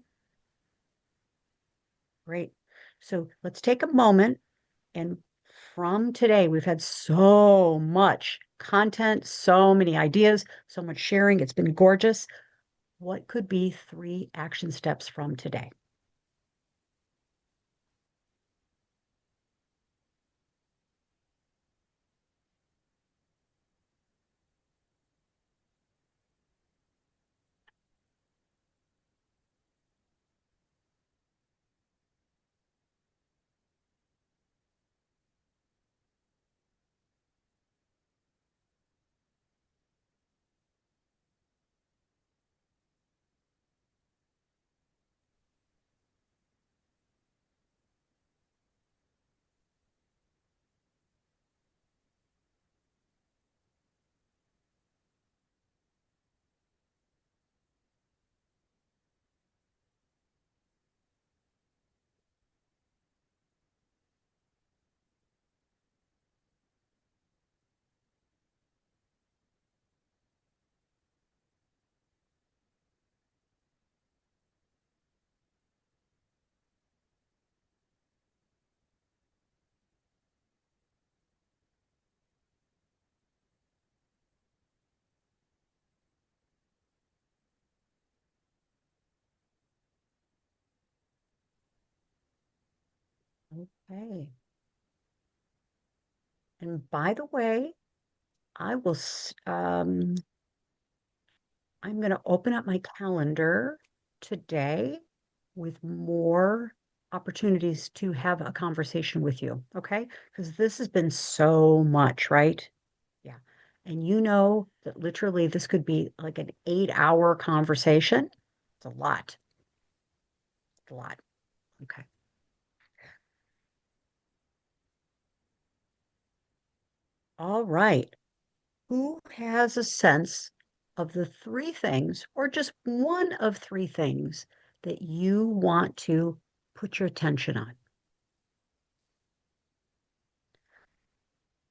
Great. So let's take a moment and from today, we've had so much content, so many ideas, so much sharing. It's been gorgeous. What could be three action steps from today? Okay. And by the way, I will, I'm going to open up my calendar today with more opportunities to have a conversation with you. Okay. Because this has been so much, right? Yeah. And you know that literally this could be like an 8-hour conversation. It's a lot. It's a lot. Okay. All right. Who has a sense of the three things, or just one of three things that you want to put your attention on?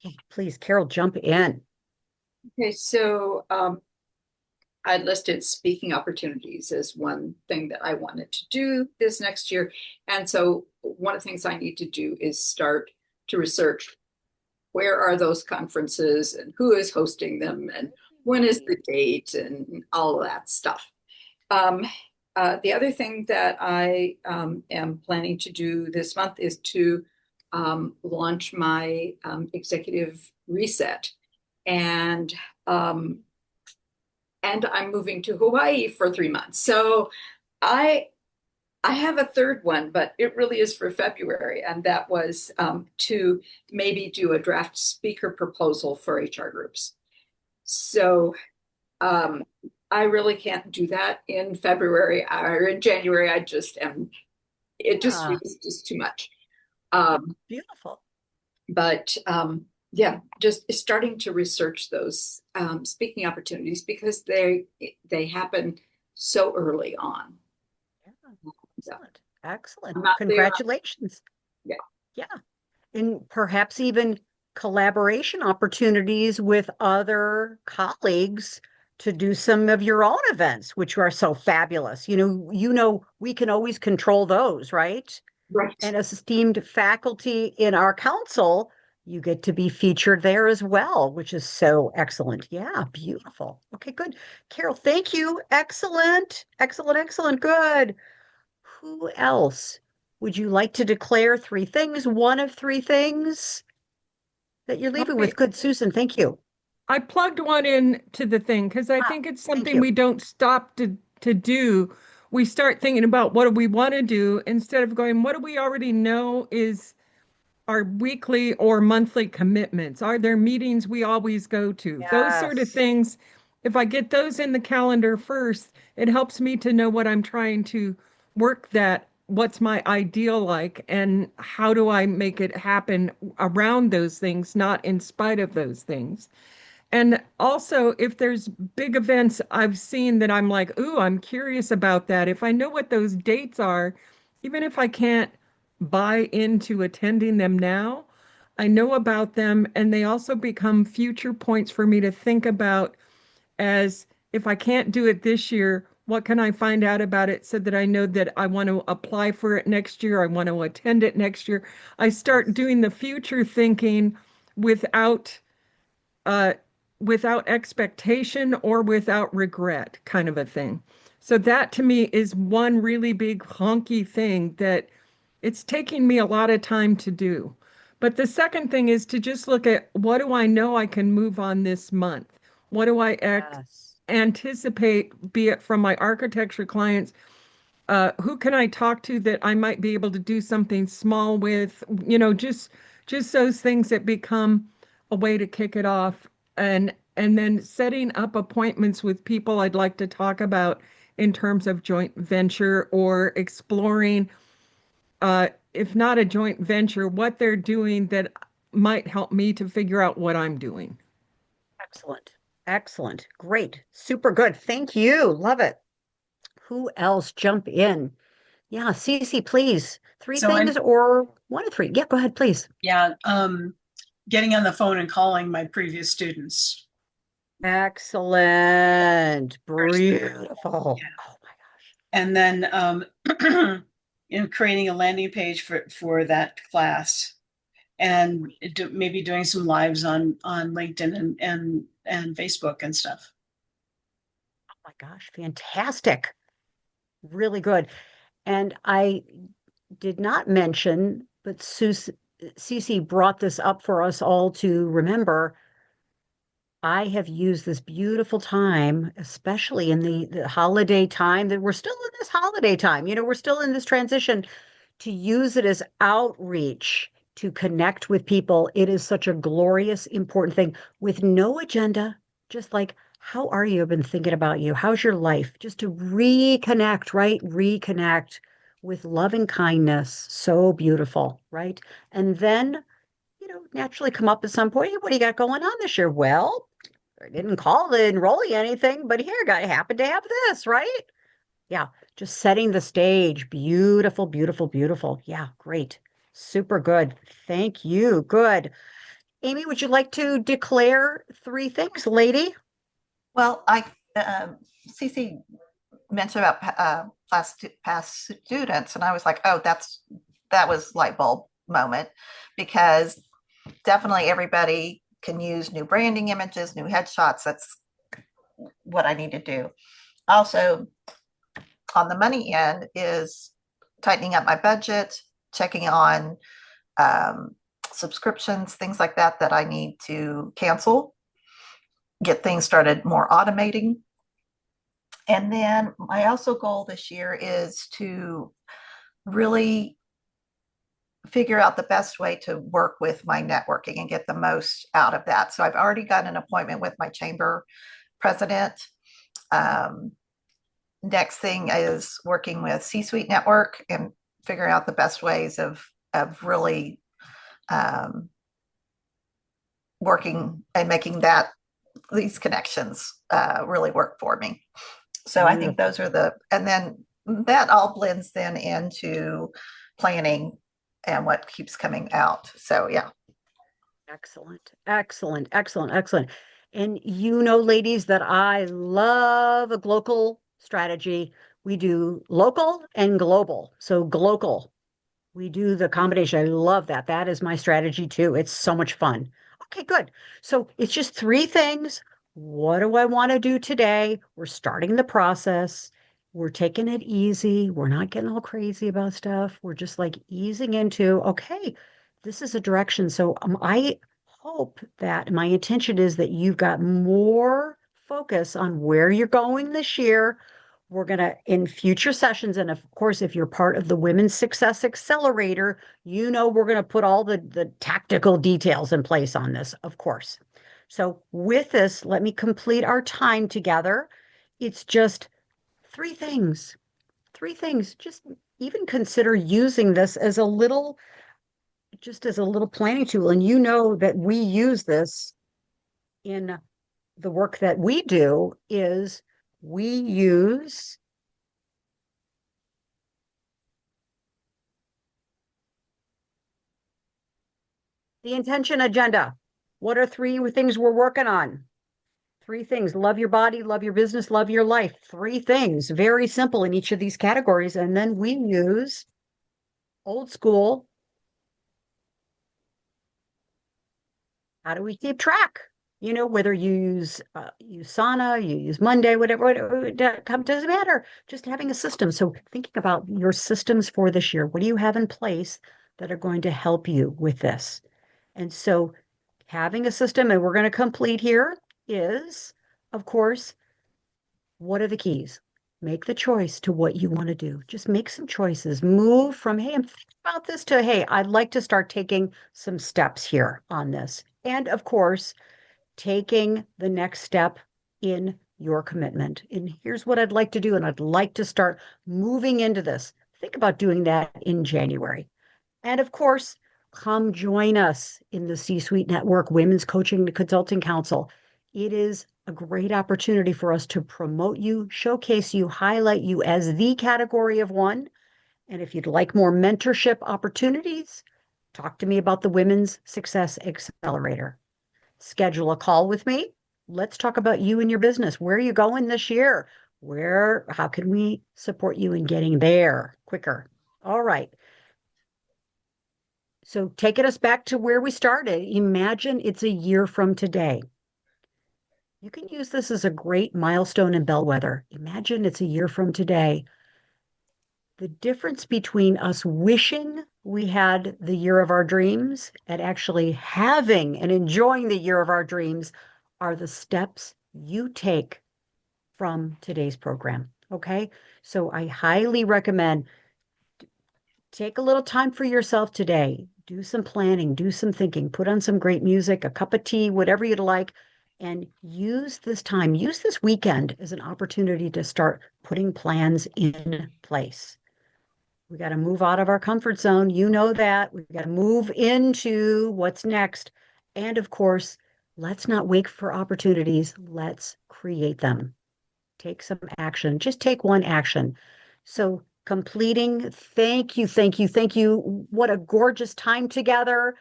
Okay, please, Carol, jump in. Okay, so I listed speaking opportunities as one thing that I wanted to do this next year. And so one of the things I need to do is start to research where are those conferences and who is hosting them and when is the date and all of that stuff. Um, the other thing that I am planning to do this month is to launch my executive reset. And um, and I'm moving to Hawaii for 3 months. So I I have a third one, but it really is for February, and that was to maybe do a draft speaker proposal for HR groups. So um, I really can't do that in February or in January. I just am. It just Yeah, feels just too much. Um, beautiful. but yeah, just starting to research those speaking opportunities because they happen so early on. Yeah, Yeah. excellent. Excellent. I'm not there. Congratulations. Yeah. Yeah. And perhaps even collaboration opportunities with other colleagues to do some of your own events, which are so fabulous. We can always control those, right? Right. And as esteemed faculty in our council, you get to be featured there as well, which is so excellent. Yeah, beautiful. Okay, good. Carol, thank you. Excellent. Excellent, excellent. Good. Who else would you like to declare three things? One of three things that you're leaving I with? Good, Susan. Thank you. I plugged one in to the thing because I Ah, think it's thank something you. we don't stop to do. We start thinking about what do we want to do instead of going, what do we already know is our weekly or monthly commitments? Are there meetings we always go to? Those sort of Yes. things. If I get those in the calendar first, it helps me to know what I'm trying to work that, what's my ideal like, and how do I make it happen around those things, not in spite of those things. And also, if there's big events I've seen that I'm like, ooh, I'm curious about that. If I know what those dates are, even if I can't buy into attending them now, I know about them, and they also become future points for me to think about as if I can't do it this year, what can I find out about it so that I know that I want to apply for it next year, I want to attend it next year. I start Yes. doing the future thinking without uh, without expectation or without regret, kind of a thing. So that to me is one really big honky thing that it's taking me a lot of time to do. But the second thing is to just look at what do I know I can move on this month? What do I Yes. anticipate, be it from my architecture clients, who can I talk to that I might be able to do something small with? Just those things that become a way to kick it off, and then setting up appointments with people I'd like to talk about in terms of joint venture or exploring, if not a joint venture, what they're doing that might help me to figure out what I'm doing. Excellent. Excellent. Great. Super good. Thank you. Love it. Who else jump in? Yeah, Cece, please. Three So I'm, things or one of three. Yeah, go ahead, please. yeah, getting on the phone and calling my previous students. Excellent. First, Beautiful. yeah. Oh my gosh. And then, creating a landing page for that class, and maybe doing some lives on LinkedIn and Facebook and stuff. Oh my gosh. Fantastic. Really good. And I did not mention, but Cece brought this up for us all to remember. I have used this beautiful time, especially in the holiday time that we're still in this holiday time. We're still in this transition to use it as outreach to connect with people. It is such a glorious, important thing with no agenda, just like, how are you? I've been thinking about you. How's your life? Just to reconnect, right? Reconnect with loving kindness. So beautiful, right? And then, naturally come up at some point. "Hey, what do you got going on this year?" Well, I didn't call to enroll you anything, but here, I happen to have this, right? Yeah, just setting the stage. Beautiful, beautiful, beautiful. Yeah, great. Super good. Thank you. Good. Amy, would you like to declare three things, lady? Well, CC mentioned about past students, and I was like, oh, that was light bulb moment, because definitely everybody can use new branding images, new headshots. That's what I need to do. Also, on the money end is tightening up my budget, checking on um, subscriptions, things like that I need to cancel, get things started more automating. And then my also goal this year is to really figure out the best way to work with my networking and get the most out of that. So I've already got an appointment with my chamber president. Um, Next thing is working with C-suite network and figuring out the best ways of really um, working and making these connections really work for me. So I think Beautiful. those are and then that all blends then into planning and what keeps coming out. So yeah. Excellent. Excellent. Excellent. Excellent. And ladies, that I love a global strategy. We do local and global. So global. We do the combination. I love that. That is my strategy too. It's so much fun. Okay, good. So it's just three things. What do I want to do today? We're starting the process. We're taking it easy. We're not getting all crazy about stuff. We're just like easing into, okay, this is a direction. So I hope that my intention is that you've got more focus on where you're going this year. We're going to, in future sessions, and of course, if you're part of the Women's Success Accelerator, we're going to put all the tactical details in place on this, of course. So, with this, let me complete our time together. It's just three things. Three things. Just even consider using this as just as a little planning tool. And you know that we use this in the work that we do is we use the intention agenda. What are three things we're working on? Three things: love your body, love your business, love your life. Three things, very simple in each of these categories. And then we use old school. How do we keep track? You know, whether you use Sana, you use Monday, whatever, it doesn't matter. Just having a system. So thinking about your systems for this year, what do you have in place that are going to help you with this? And so having a system, and we're going to complete here, is, of course, what are the keys? Make the choice to what you want to do. Just make some choices. Move from, hey, I'm thinking about this to, hey, I'd like to start taking some steps here on this. And of course, taking the next step in your commitment. And here's what I'd like to do. And I'd like to start moving into this. Think about doing that in January. And of course, come join us in the C Suite Network Women's Coaching and Consulting Council. It is a great opportunity for us to promote you, showcase you, highlight you as the category of one. And if you'd like more mentorship opportunities, talk to me about the Women's Success Accelerator. Schedule a call with me. Let's talk about you and your business. Where are you going this year? How can we support you in getting there quicker? All right. So taking us back to where we started, imagine it's a year from today. You can use this as a great milestone and bellwether. Imagine it's a year from today. The difference between us wishing we had the year of our dreams and actually having and enjoying the year of our dreams are the steps you take from today's program. Okay. So I highly recommend take a little time for yourself today. Do some planning, do some thinking, put on some great music, a cup of tea, whatever you'd like, and use this time, use this weekend as an opportunity to start putting plans in place. We got to move out of our comfort zone. You know that. We've got to move into what's next. And of course, let's not wait for opportunities. Let's create them. Take some action. Just take one action. So completing, thank you, thank you, thank you. What a gorgeous time together.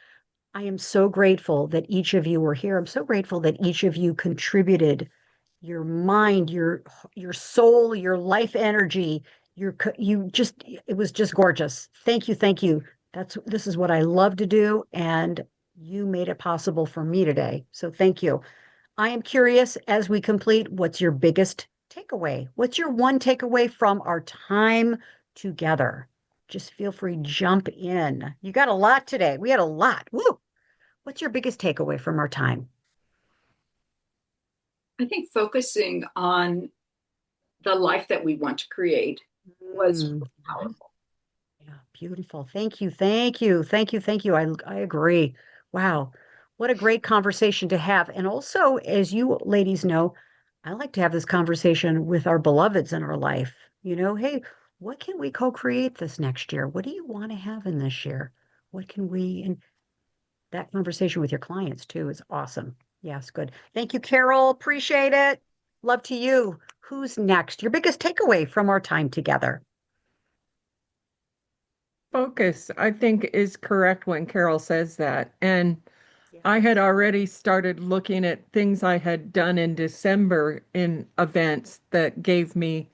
I am so grateful that each of you were here. I'm so grateful that each of you contributed your mind, your soul, your life energy, you just it was just gorgeous. Thank you, thank you. This is what I love to do, and you made it possible for me today. So thank you. I am curious as we complete, what's your biggest takeaway? What's your one takeaway from our time together? Just feel free, jump in. You got a lot today. We had a lot. Woo! What's your biggest takeaway from our time? I think focusing on the life that we want to create was Mm, powerful. yeah, beautiful. Thank you. Thank you. Thank you. Thank you. I agree. Wow. What a great conversation to have. And also, as you ladies know, I like to have this conversation with our beloveds in our life. You know, hey, what can we co-create this next year? What do you want to have in this year? What can we, and that conversation with your clients too is awesome. Yes, good. Thank you, Carol. Appreciate it. Love to you. Who's next? Your biggest takeaway from our time together? Focus, I think, is correct when Carol says that. And Yes. I had already started looking at things I had done in December in events that gave me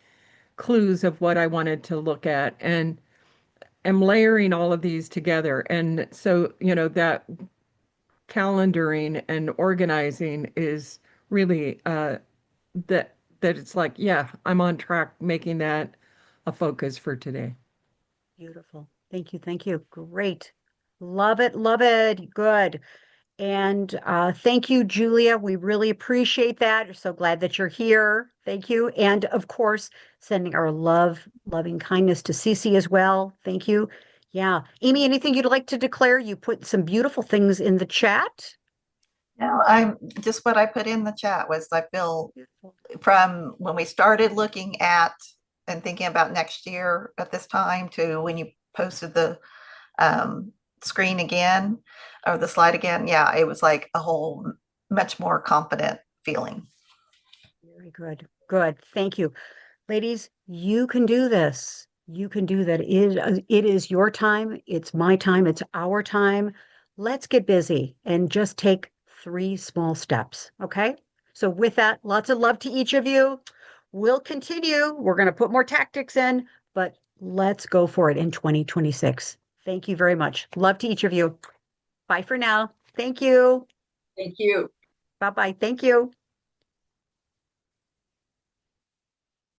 clues of what I wanted to look at, and am layering all of these together. And so, that calendaring and organizing is really that it's like, yeah, I'm on track making that a focus for today. Beautiful. Thank you. Thank you. Great. Love it. Love it. Good. And thank you, Julia. We really appreciate that. So glad that you're here. Thank you. And of course, sending our loving kindness to Cece as well. Thank you. Yeah. Amy, anything you'd like to declare? You put some beautiful things in the chat. No, I'm just what I put in the chat was I feel Beautiful. from when we started looking at and thinking about next year at this time to when you posted the screen again or the slide again. Yeah, it was like a whole much more confident feeling. Very good. Good. Thank you. Ladies, you can do this. You can do that. It is your time. It's my time. It's our time. Let's get busy and just take 3 small steps. Okay. So, with that, lots of love to each of you. We'll continue. We're going to put more tactics in, but let's go for it in 2026. Thank you very much. Love to each of you. Bye for now. Thank you. Thank you. Bye bye. Thank you.